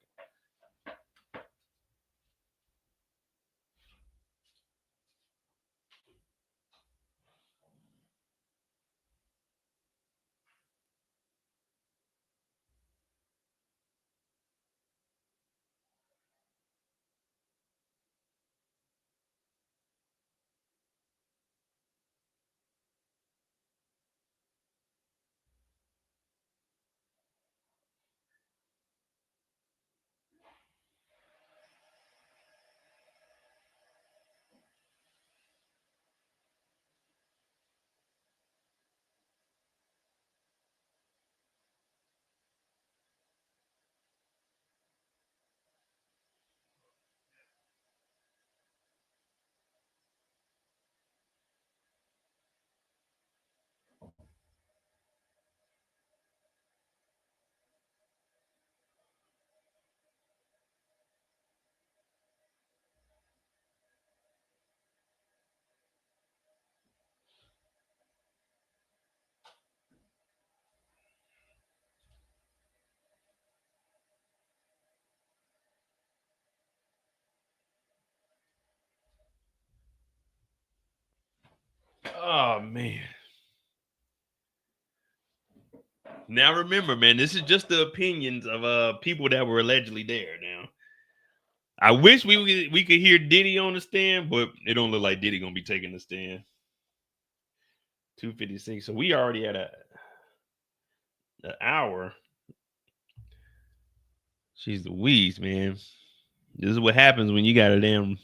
Oh man. Now remember, man, this is just the opinions of people that were allegedly there. Now, I wish we could hear Diddy on the stand, but it don't look like Diddy gonna be taking the stand. 2:56. So we already at an hour. She's the wheeze, man. This is what happens when you got a damn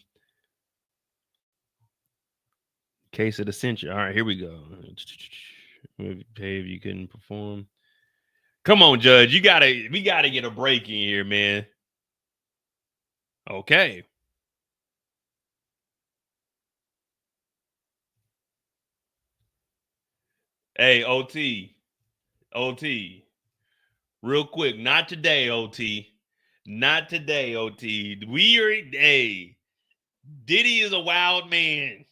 case of the century. All right, here we go. Pay if you couldn't perform. Come on, Judge. We gotta get a break in here, man. Okay. Hey, OT. Real quick. Not today, OT. Not today, OT. Hey, Diddy is a wild man.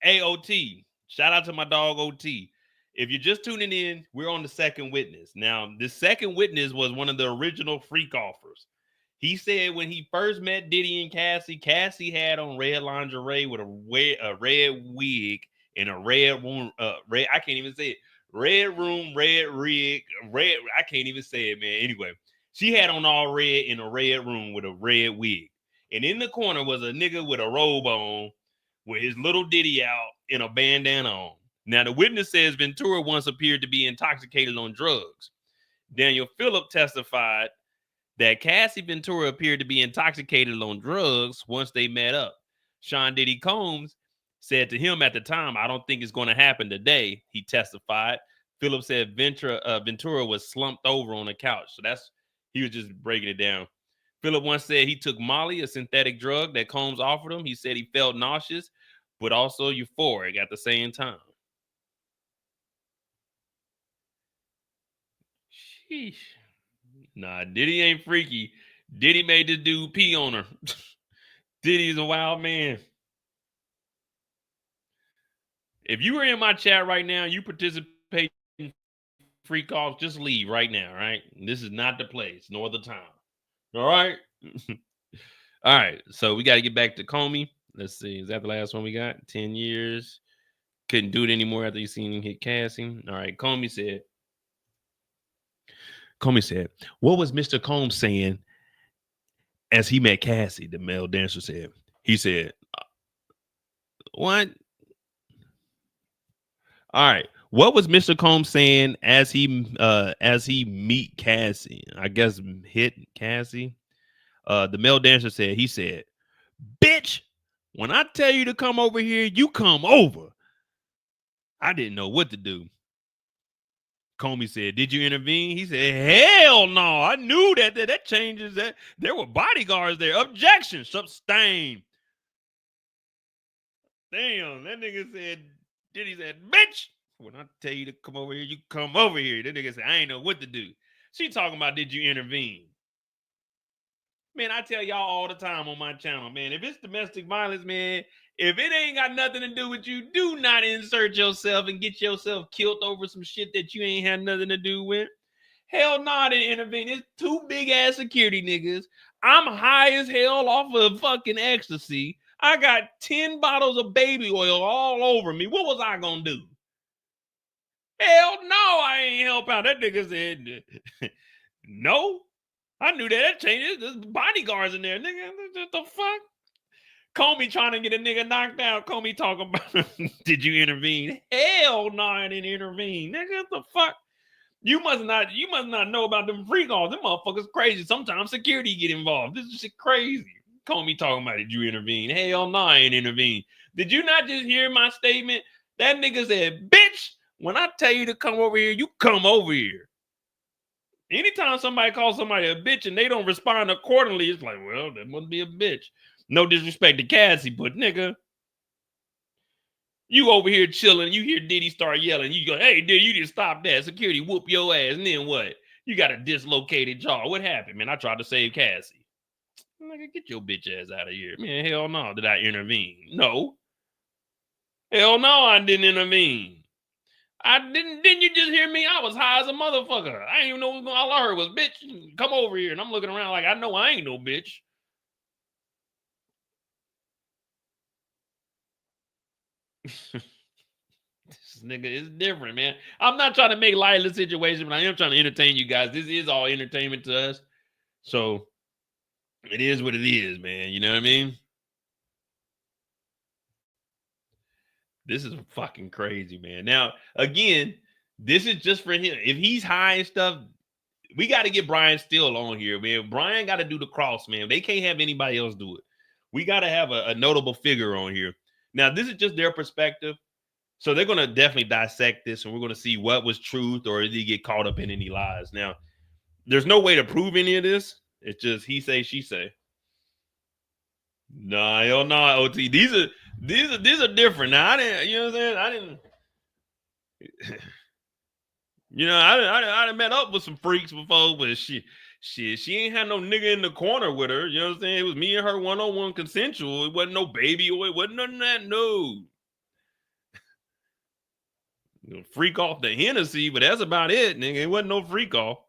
Hey, OT. Shout out to my dog, OT. If you're just tuning in, we're on the second witness. Now, the second witness was one of the original freak offers. He said when he first met Diddy and Cassie had on red lingerie with a red wig and a red room, red. I can't even say it. Red room, red rig, red. I can't even say it, man. Anyway, she had on all red in a red room with a red wig, and in the corner was a nigga with a robe on, with his little Diddy out and a bandana on. Now, the witness says Ventura once appeared to be intoxicated on drugs. Daniel Phillip testified that Cassie Ventura appeared to be intoxicated on drugs once they met up. Sean Diddy Combs said to him at the time, "I don't think it's going to happen today," he testified. Phillip said Ventura was slumped over on a couch. So he was just breaking it down. Phillip once said he took Molly, a synthetic drug that Combs offered him. He said he felt nauseous, but also euphoric at the same time. Sheesh. Nah, Diddy ain't freaky. Diddy made this dude pee on her. Diddy's a wild man. If you were in my chat right now, you participate in freak off, just leave right now, right? This is not the place, nor the time. All right? All right, so we got to get back to Comey. Let's see. Is that the last one we got? 10 years. Couldn't do it anymore after you seen him hit Cassie. All right, Comey said, what was Mr. Combs saying as he met Cassie? The male dancer said. He said, what? All right. What was Mr. Combs saying as he meet Cassie? I guess hit Cassie. The male dancer said, he said, "Bitch, when I tell you to come over here, you come over." I didn't know what to do. Comey said, "Did you intervene?" He said, "Hell no. I knew that changes that. There were bodyguards there. Objection. Sustain." Damn, that nigga said, Diddy said, "Bitch, when I tell you to come over here, you come over here." That nigga said, "I ain't know what to do." She talking about, did you intervene? Man, I tell y'all all the time on my channel, man, if it's domestic violence, man, if it ain't got nothing to do with you, do not insert yourself and get yourself killed over some shit that you ain't had nothing to do with. Hell nah, to intervene. It's two big ass security niggas. I'm high as hell off of fucking ecstasy. I got 10 bottles of baby oil all over me. What was I gonna do? Hell no, I ain't help out. That nigga said, no. I knew that changes. There's bodyguards in there, nigga. What the fuck? Comey trying to get a nigga knocked out. Comey talking about, did you intervene? Hell no, I didn't intervene. Nigga, what the fuck? You must not know about them freak offs. Them motherfuckers crazy. Sometimes security get involved. This is shit crazy. Comey talking about, did you intervene? Hell no, I ain't intervene. Did you not just hear my statement? That nigga said, "Bitch, when I tell you to come over here, you come over here." Anytime somebody calls somebody a bitch and they don't respond accordingly, it's like, well, that must be a bitch. No disrespect to Cassie, but nigga, you over here chilling, you hear Diddy start yelling, you go, "Hey, Diddy, you just stop that. Security whoop your ass." And then what? You got a dislocated jaw. What happened, man? I tried to save Cassie. Nigga, get your bitch ass out of here. Man, hell no. Did I intervene? No. Hell no, I didn't intervene. Didn't you just hear me? I was high as a motherfucker. I ain't even know what was going on. All I heard was, "Bitch, come over here." And I'm looking around like, I know I ain't no bitch. This nigga is different, man. I'm not trying to make light of the situation, but I am trying to entertain you guys. This is all entertainment to us. So it is what it is, man. You know what I mean? This is fucking crazy, man. Now, again, this is just for him. If he's high and stuff, we got to get Brian Still on here, man. Brian got to do the cross, man. They can't have anybody else do it. We got to have a notable figure on here. Now, this is just their perspective. So they're going to definitely dissect this, and we're going to see what was truth or did he get caught up in any lies. Now, there's no way to prove any of this. It's just he say, she say. Nah, hell no, OT. These are different. Now, I didn't, you know what I'm saying? I didn't. You know, I done met up with some freaks before, but she ain't had no nigga in the corner with her. You know what I'm saying? It was me and her one-on-one consensual. It wasn't no baby or it wasn't none of that. No. Freak off the Hennessy, but that's about it, nigga. It wasn't no freak off.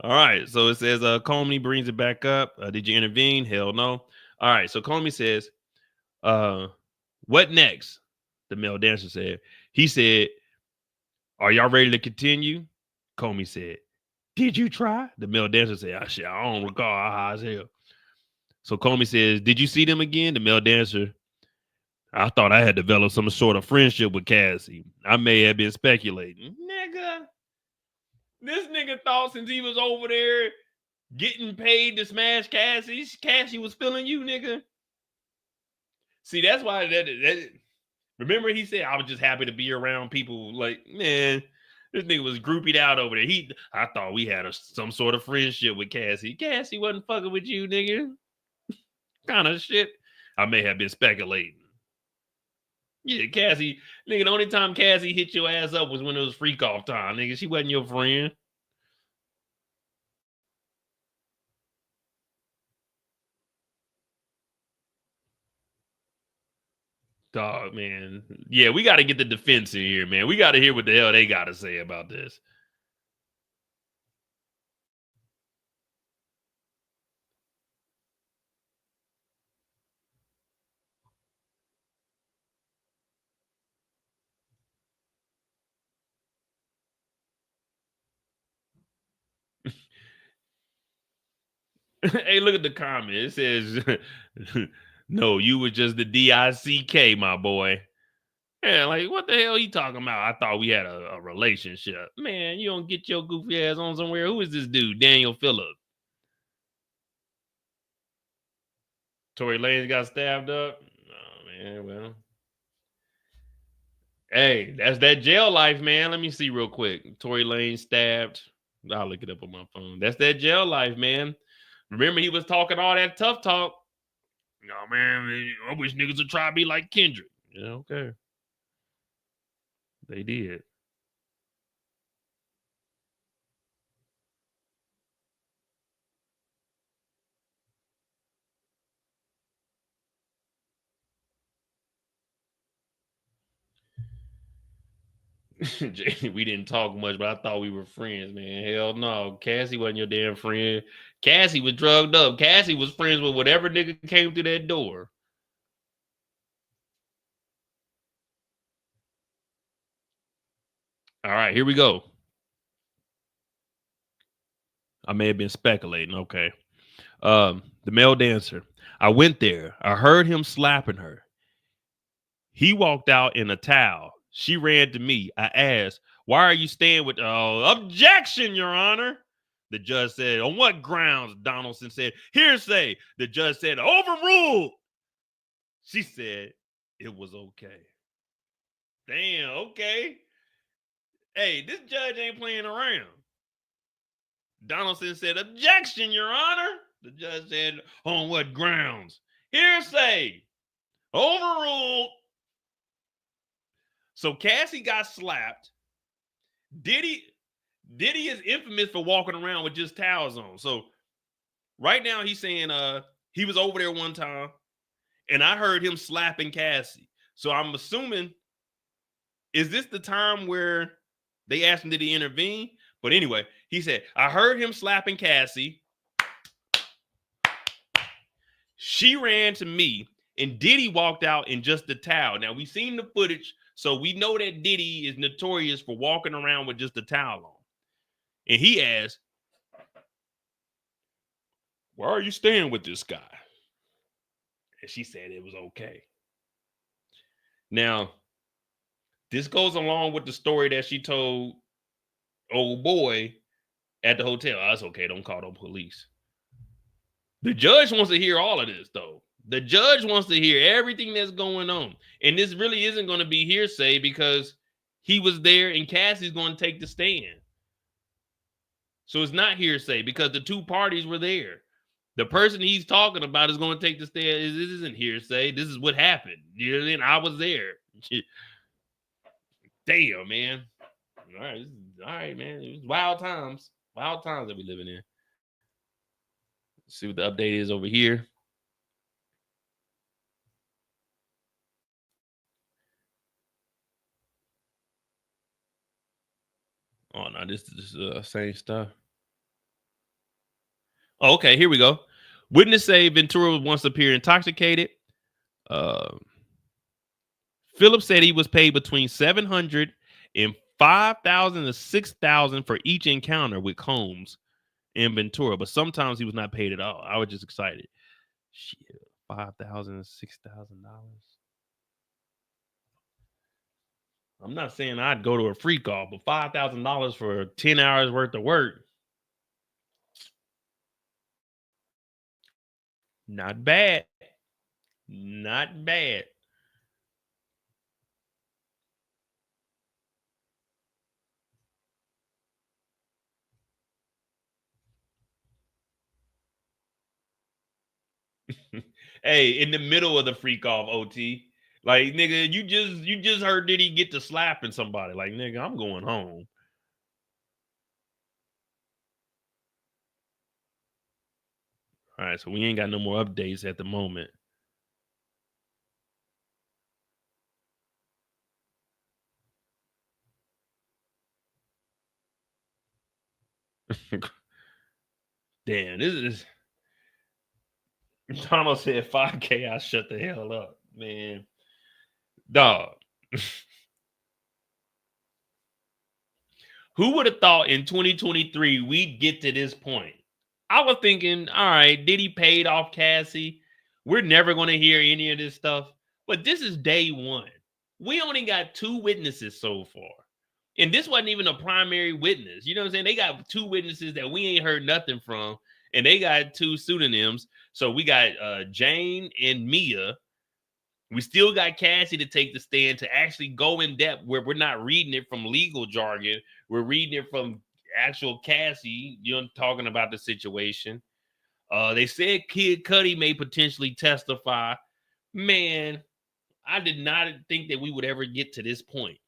All right, so it says Comey brings it back up. Did you intervene? Hell no. All right, so Comey says, what next? The male dancer said. He said, are y'all ready to continue? Comey said, did you try? The male dancer said, oh, shit, I don't recall. I high as hell. So Comey says, did you see them again? The male dancer, I thought I had developed some sort of friendship with Cassie. I may have been speculating. Nigga. This nigga thought since he was over there getting paid to smash Cassie, Cassie was feeling you, nigga. See, that's why that remember he said, I was just happy to be around people like, man, this nigga was groupied out over there. I thought we had some sort of friendship with Cassie. Cassie wasn't fucking with you, nigga. Kind of shit. I may have been speculating. Yeah, Cassie, nigga, the only time Cassie hit your ass up was when it was freak off time, nigga. She wasn't your friend. Dog, man. Yeah, we got to get the defense in here, man. We got to hear what the hell they got to say about this. Hey, look at the comment. It says, no, you were just the DICK, my boy. Yeah, like, what the hell are you talking about? I thought we had a relationship. Man, you don't get your goofy ass on somewhere. Who is this dude? Daniel Phillip. Tory Lanez got stabbed up? Oh, man, well. Hey, that's that jail life, man. Let me see real quick. Tory Lanez stabbed. I'll look it up on my phone. That's that jail life, man. Remember, he was talking all that tough talk. No, man, I wish niggas would try to be like Kendrick. Yeah, okay. They did. We didn't talk much, but I thought we were friends, man. Hell no. Cassie wasn't your damn friend. Cassie was drugged up. Cassie was friends with whatever nigga came through that door. All right, here we go. I may have been speculating. Okay. The male dancer. I went there. I heard him slapping her. He walked out in a towel. She ran to me. I asked, why are you staying with objection, Your Honor? The judge said, on what grounds? Donaldson said, hearsay. The judge said, overruled. She said, it was okay. Damn, okay. Hey, this judge ain't playing around. Donaldson said, objection, Your Honor. The judge said, on what grounds? Hearsay. Overruled. So Cassie got slapped. Diddy is infamous for walking around with just towels on. So right now he's saying he was over there one time and I heard him slapping Cassie. So I'm assuming, is this the time where they asked him, did he intervene? But anyway, he said, I heard him slapping Cassie. She ran to me and Diddy walked out in just a towel. Now we seen the footage, so we know that Diddy is notorious for walking around with just a towel on. And he asked, "Why are you staying with this guy?" And she said it was okay. Now, this goes along with the story that she told old boy at the hotel. Oh, it's okay, don't call the police. The judge wants to hear all of this, though. The judge wants to hear everything that's going on. And this really isn't going to be hearsay because he was there and Cassie's going to take the stand. So it's not hearsay because the two parties were there. The person he's talking about is going to take the stand. This isn't hearsay. This is what happened. You know what I mean? I was there. Damn, man. All right, man. It was wild times. Wild times that we living in. Let's see what the update is over here. Oh, no, this is same stuff. Oh, okay, here we go. Witness say Ventura once appeared intoxicated. Phillips said he was paid between $700 and $5,000 to $6,000 for each encounter with Combs in Ventura, but sometimes he was not paid at all. I was just excited. Shit, $5,000 and $6,000. I'm not saying I'd go to a freak off, but $5,000 for 10 hours worth of work. Not bad. Not bad. Hey, in the middle of the freak off, OT. Like, nigga, you just heard Diddy get to slapping somebody. Like, nigga, I'm going home. All right, so we ain't got no more updates at the moment. Damn, this is. Donald said 5K. I shut the hell up, man. Dog. Who would have thought in 2023 we'd get to this point? I was thinking, all right, Diddy paid off Cassie. We're never going to hear any of this stuff. But this is day one. We only got 2 witnesses so far. And this wasn't even a primary witness. You know what I'm saying? They got 2 witnesses that we ain't heard nothing from. And they got 2 pseudonyms. So we got Jane and Mia. We still got Cassie to take the stand to actually go in depth where we're not reading it from legal jargon. We're reading it from actual Cassie, you know, talking about the situation. They said Kid Cudi may potentially testify. Man, I did not think that we would ever get to this point.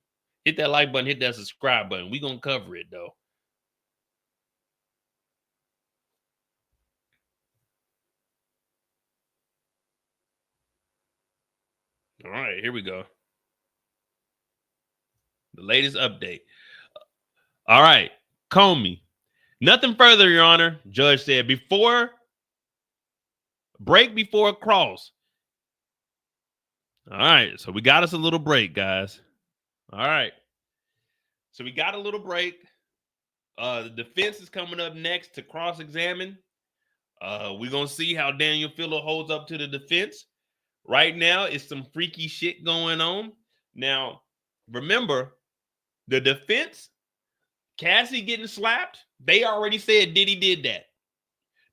Hit that like button, hit that subscribe button. We're going to cover it, though. All right, here we go. The latest update. All right, Comey. Nothing further, Your Honor. Judge said break before cross. All right, so we got us a little break, guys. All right. So we got a little break. The defense is coming up next to cross-examine. We're going to see how Daniel Filler holds up to the defense. Right now, it's some freaky shit going on. Now, remember, the defense, Cassie getting slapped, they already said Diddy did that.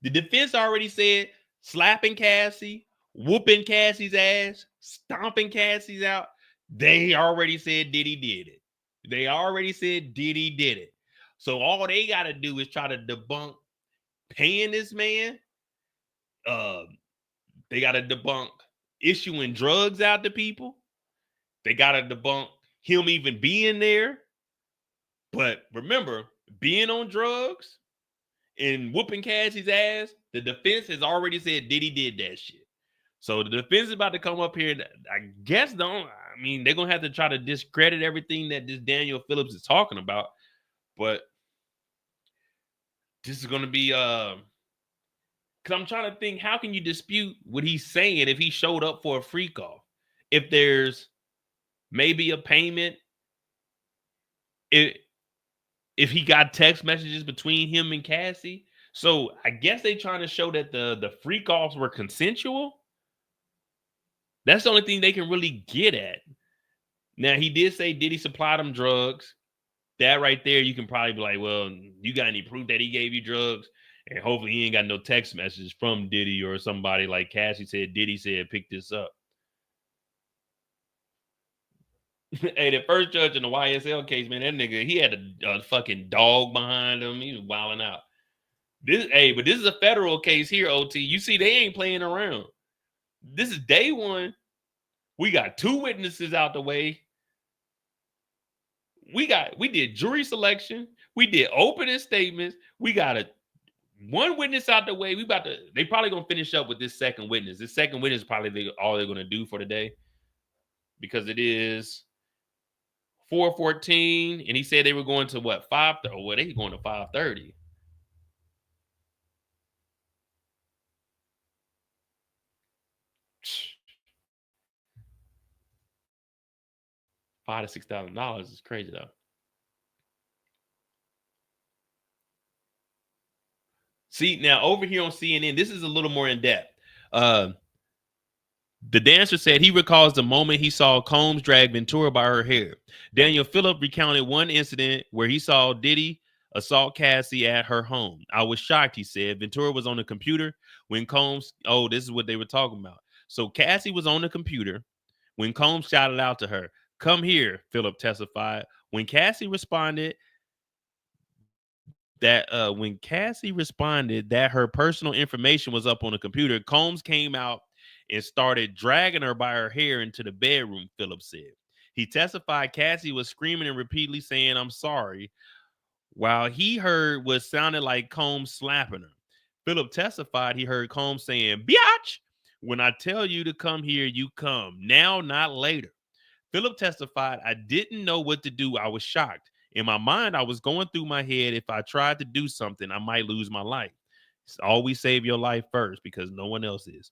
The defense already said slapping Cassie, whooping Cassie's ass, stomping Cassie's out. They already said Diddy did it. They already said Diddy did it. So all they got to do is try to debunk paying this man. They got to debunk issuing drugs out to people. They got to debunk him even being there. But remember, being on drugs and whooping Cassie's ass, the defense has already said Diddy did that shit. So the defense is about to come up here. I guess they're going to have to try to discredit everything that this Daniel Phillips is talking about. But this is going to be Because I'm trying to think, how can you dispute what he's saying if he showed up for a freak off? If there's maybe a payment, if he got text messages between him and Cassie. So I guess they trying to show that the freak offs were consensual. That's the only thing they can really get at. Now, he did say Diddy supplied him drugs. That right there, you can probably be like, well, you got any proof that he gave you drugs? And hopefully he ain't got no text messages from Diddy or somebody like Cassie said, Diddy said, pick this up. Hey, the first judge in the YSL case, man, that nigga, he had a fucking dog behind him. He was wilding out. But this is a federal case here, OT. You see, they ain't playing around. This is day one. We got 2 witnesses out the way. We did jury selection. We did opening statements. We got one witness out the way. They probably gonna finish up with this second witness. This second witness is probably all they're gonna do for the day, because it is 4:14, and he said they were going to what, 5? Well, they going to 5:30. $5,000 to $6,000 is crazy though. See, now over here on CNN, this is a little more in depth. The dancer said he recalls the moment he saw Combs drag Ventura by her hair. Daniel Phillip recounted one incident where he saw Diddy assault Cassie at her home. I was shocked, he said. Ventura was on the computer when Combs, this is what they were talking about. So Cassie was on the computer when Combs shouted out to her, "Come here," Phillip testified. When Cassie responded that her personal information was up on the computer, Combs came out and started dragging her by her hair into the bedroom, Phillips said. He testified Cassie was screaming and repeatedly saying, "I'm sorry," while he heard what sounded like Combs slapping her. Phillip testified he heard Combs saying, "Biatch, when I tell you to come here, you come. Now, not later." Phillip testified, "I didn't know what to do. I was shocked. In my mind, I was going through my head, if I tried to do something, I might lose my life. It's always save your life first, because no one else is."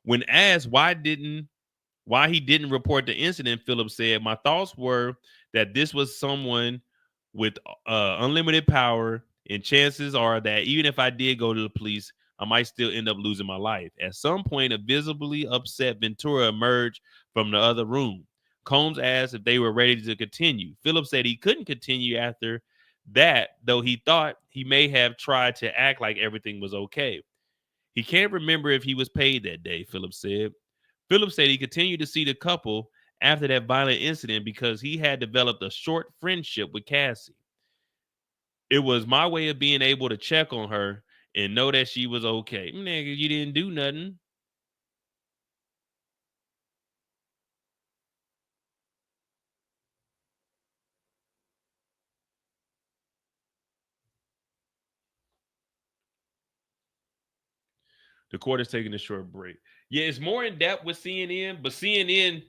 When asked why he didn't report the incident, Phillips said, "My thoughts were that this was someone with unlimited power, and chances are that even if I did go to the police, I might still end up losing my life." At some point, a visibly upset Ventura emerged from the other room. Combs asked if they were ready to continue. Phillips said he couldn't continue after that, though he thought he may have tried to act like everything was okay. He can't remember if he was paid that day, Phillips said. Phillips said he continued to see the couple after that violent incident because he had developed a short friendship with Cassie. "It was my way of being able to check on her and know that she was okay." Nigga, you didn't do nothing. The court is taking a short break. Yeah, it's more in depth with CNN, but CNN,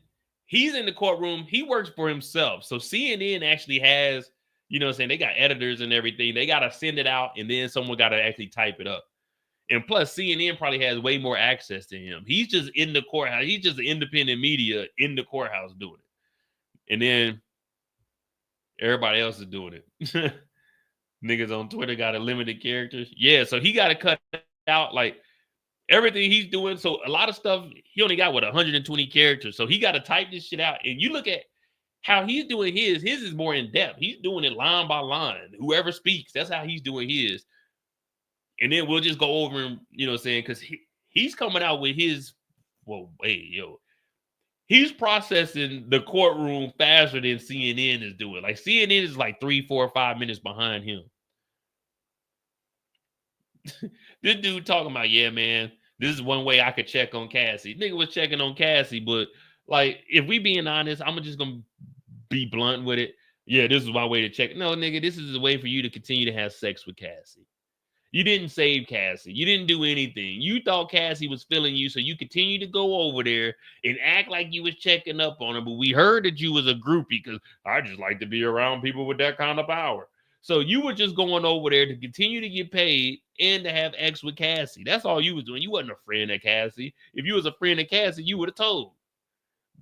he's in the courtroom. He works for himself. So CNN actually has, you know what I'm saying, they got editors and everything. They got to send it out, and then someone got to actually type it up. And plus, CNN probably has way more access to him. He's just in the courthouse. He's just independent media in the courthouse doing it. And then everybody else is doing it. Niggas on Twitter got a limited characters. Yeah, so he got to cut out like everything he's doing. So a lot of stuff, he only got 120 characters. So he got to type this shit out. And you look at how he's doing his is more in depth. He's doing it line by line. Whoever speaks, that's how he's doing his. And then we'll just go over him, you know what I'm saying? Because he's coming out with his, he's processing the courtroom faster than CNN is doing. Like CNN is like 3, 4, 5 minutes behind him. This dude talking about, yeah, man, this is one way I could check on Cassie. Nigga was checking on Cassie, but like, if we being honest, I'm just gonna be blunt with it. Yeah, this is my way to check. No, nigga, this is a way for you to continue to have sex with Cassie. You didn't save Cassie. You didn't do anything. You thought Cassie was feeling you, so you continue to go over there and act like you was checking up on her. But we heard that you was a groupie because I just like to be around people with that kind of power. So you were just going over there to continue to get paid and to have X with Cassie. That's all you was doing. You wasn't a friend of Cassie. If you was a friend of Cassie, you would have told.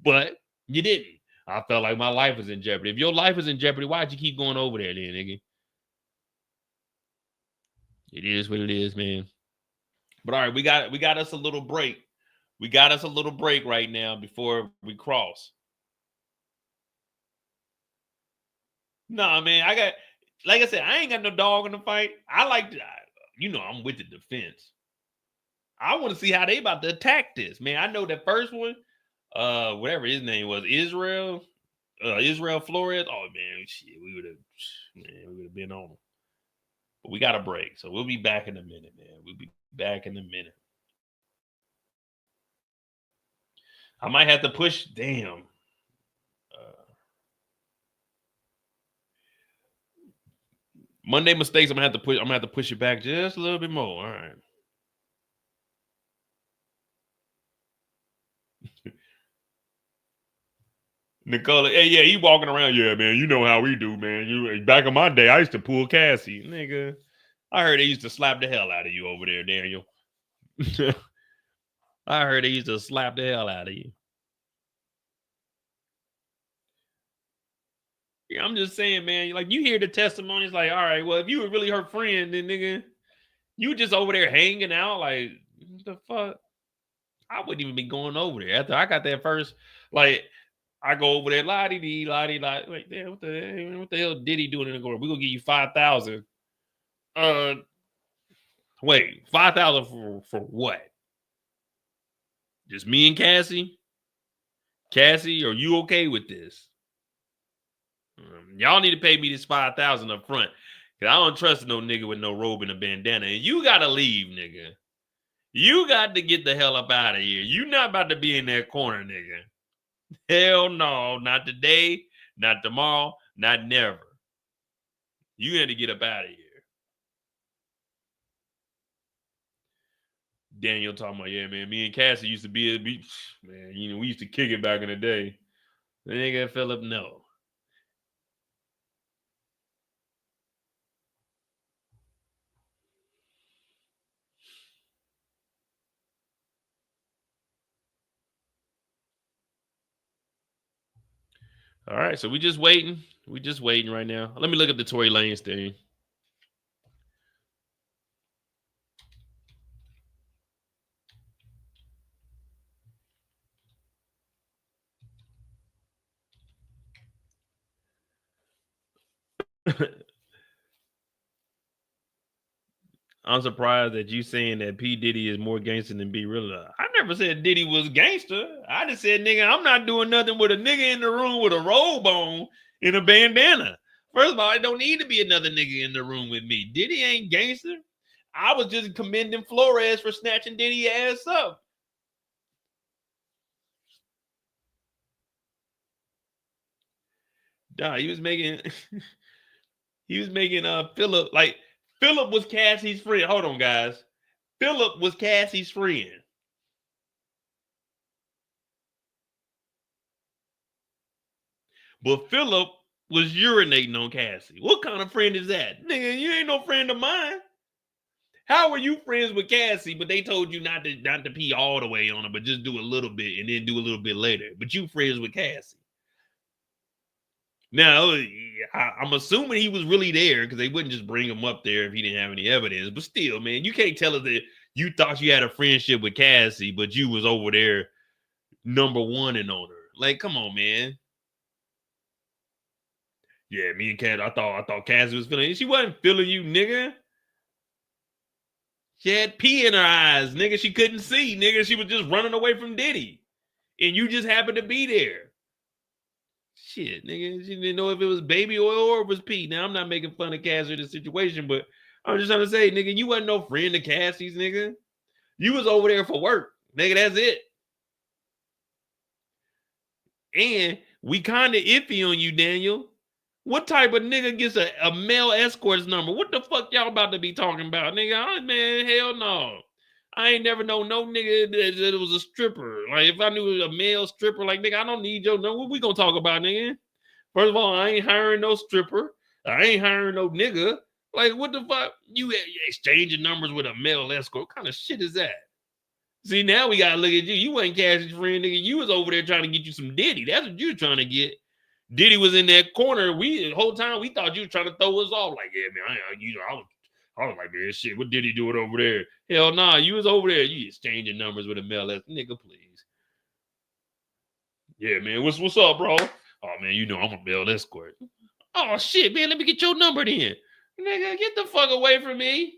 But you didn't. I felt like my life was in jeopardy. If your life is in jeopardy, why'd you keep going over there then, nigga? It is what it is, man. But all right, we got us a little break. We got us a little break right now before we cross. Nah, man, like I said, I ain't got no dog in the fight. I like to, I'm with the defense. I want to see how they about to attack this, man. I know that first one, whatever his name was, Israel Flores. Oh man, shit, we would have been on him. But we got a break, so we'll be back in a minute, man. We'll be back in a minute. I might have to push. Damn. Monday mistakes. I'm gonna have to push it back just a little bit more. All right. Nicola, hey, yeah, he walking around. Yeah, man, you know how we do, man. You back in my day, I used to pull Cassie, nigga. I heard they used to slap the hell out of you over there, Daniel. I heard they used to slap the hell out of you. Yeah, I'm just saying, man. Like you hear the testimonies, like, all right, well, if you were really her friend, then nigga, you just over there hanging out, like, what the fuck? I wouldn't even be going over there after I got that first, like. I go over there, la-dee-dee, la-dee, la. Like, damn, what the hell Diddy doing in the gore? We're gonna give you 5,000. Wait, 5,000 for what? Just me and Cassie? Cassie, are you okay with this? Y'all need to pay me this 5,000 up front. Cause I don't trust no nigga with no robe and a bandana. And you gotta leave, nigga. You got to get the hell up out of here. You not about to be in that corner, nigga. Hell no, not today, not tomorrow, not never. You got to get up out of here. Daniel talking about, yeah, man, me and Cassie used to be a beach. Man, we used to kick it back in the day. The nigga Philip, no. All right, so we just waiting. We just waiting right now. Let me look at the Tory Lanez thing. I'm surprised that you saying that P. Diddy is more gangster than B. Rilla. I never said Diddy was gangster. I just said, nigga, I'm not doing nothing with a nigga in the room with a robe on and a bandana. First of all, it don't need to be another nigga in the room with me. Diddy ain't gangster. I was just commending Flores for snatching Diddy ass up. Nah, he was making Philip, like, Philip was Cassie's friend. Hold on, guys. Philip was Cassie's friend. But Philip was urinating on Cassie. What kind of friend is that? Nigga, you ain't no friend of mine. How are you friends with Cassie, but they told you not to pee all the way on her, but just do a little bit and then do a little bit later. But you friends with Cassie. Now, I'm assuming he was really there because they wouldn't just bring him up there if he didn't have any evidence. But still, man, you can't tell us that you thought you had a friendship with Cassie, but you was over there number one and on her. Like, come on, man. Yeah, me and Cassie, I thought Cassie was feeling. She wasn't feeling you, nigga. She had pee in her eyes, nigga. She couldn't see, nigga. She was just running away from Diddy, and you just happened to be there. Shit, nigga. She didn't know if it was baby oil or it was pee. Now, I'm not making fun of Cassie in the situation, but I'm just trying to say, nigga, you wasn't no friend of Cassie's, nigga. You was over there for work, nigga. That's it. And we kind of iffy on you, Daniel. What type of nigga gets a male escort's number? What the fuck y'all about to be talking about, nigga? Man, hell no. I ain't never known no nigga that it was a stripper. Like, if I knew a male stripper, like, nigga, I don't need your number. What we gonna talk about, nigga? First of all, I ain't hiring no stripper. I ain't hiring no nigga. Like, what the fuck? You exchanging numbers with a male escort? What kind of shit is that? See, now we gotta look at you. You wasn't Cassie's friend, nigga. You was over there trying to get you some Diddy. That's what you were trying to get. Diddy was in that corner. We the whole time we thought you were trying to throw us off. Like, yeah, man, I was like, man, shit, what Diddy doing over there? Hell nah, you was over there. You exchanging numbers with a male escort. Nigga, please. Yeah, man, what's up, bro? Oh man, you know I'm a male escort. Oh shit, man, let me get your number then. Nigga, get the fuck away from me.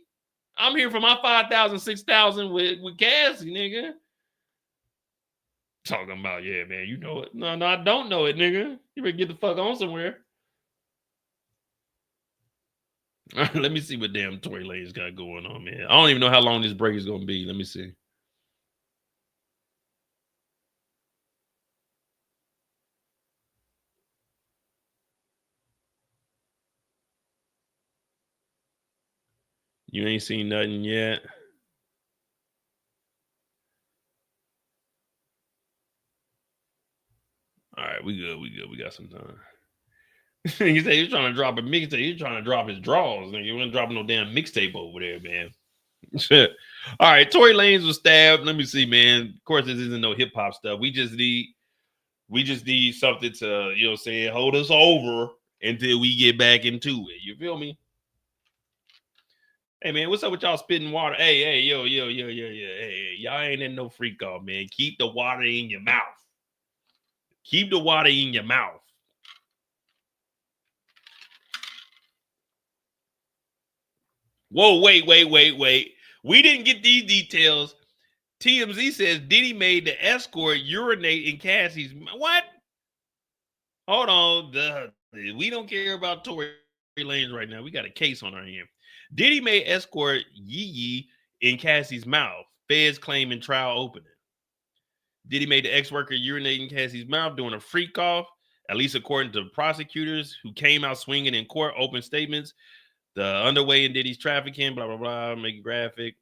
I'm here for my 5,000, 6,000 with Cassie, nigga. Talking about, yeah, man, you know it. No, I don't know it, nigga. You better get the fuck on somewhere. All right, let me see what damn Tory Lanez got going on, man. I don't even know how long this break is gonna be. Let me see. You ain't seen nothing yet. All right, we good. We got some time. He said he's trying to drop a mixtape. He's trying to drop his draws. He wasn't dropping no damn mixtape over there, man. All right, Tory Lanez was stabbed. Let me see, man. Of course, this isn't no hip hop stuff. We just need something to, you know, say hold us over until we get back into it. You feel me? Hey man, what's up with y'all spitting water? Hey, yo. Hey, y'all ain't in no freak off, man. Keep the water in your mouth. Keep the water in your mouth. Whoa, wait. We didn't get these details. TMZ says Diddy made the escort urinate in Cassie's. What? Hold on. We don't care about Tory Lanez right now. We got a case on our hand. Diddy made escort yee in Cassie's mouth. Feds claiming trial opening. Diddy made the ex-worker urinate in Cassie's mouth during a freak off, at least according to prosecutors who came out swinging in court, open statements. The underway in Diddy's trafficking, blah, blah, blah, make it graphic.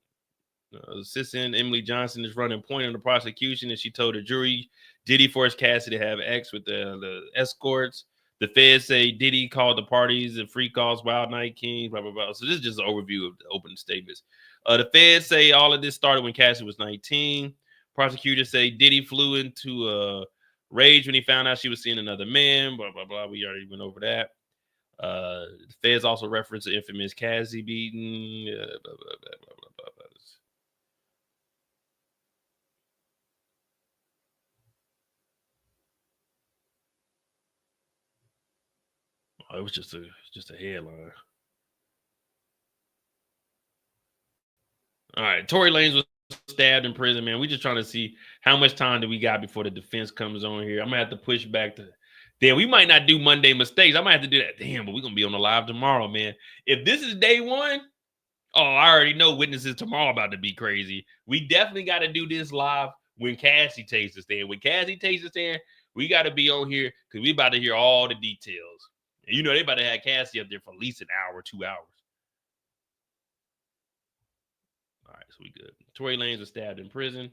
Assistant Emily Johnson is running point on the prosecution, and she told the jury Diddy forced Cassie to have sex with the escorts. The feds say Diddy called the parties and free calls Wild Night King, blah, blah, blah. So this is just an overview of the opening statements. The feds say all of this started when Cassie was 19. Prosecutors say Diddy flew into a rage when he found out she was seeing another man, blah, blah, blah. We already went over that. The feds also reference the infamous Cassie beating, blah, blah, blah, blah, blah, blah. Oh, it was just a headline. All right, Tory Lanez was stabbed in prison, man. We just trying to see how much time do we got before the defense comes on here. I'm gonna have to push back to. Damn, we might not do Monday mistakes. I might have to do that. Damn, but we're gonna be on the live tomorrow, man. If this is day one, oh, I already know witnesses tomorrow about to be crazy. We definitely got to do this live when Cassie takes the stand. When Cassie takes the stand, we got to be on here because we about to hear all the details. And you know they about to have Cassie up there for at least an hour, 2 hours. All right, so we good. Tory Lanez was stabbed in prison.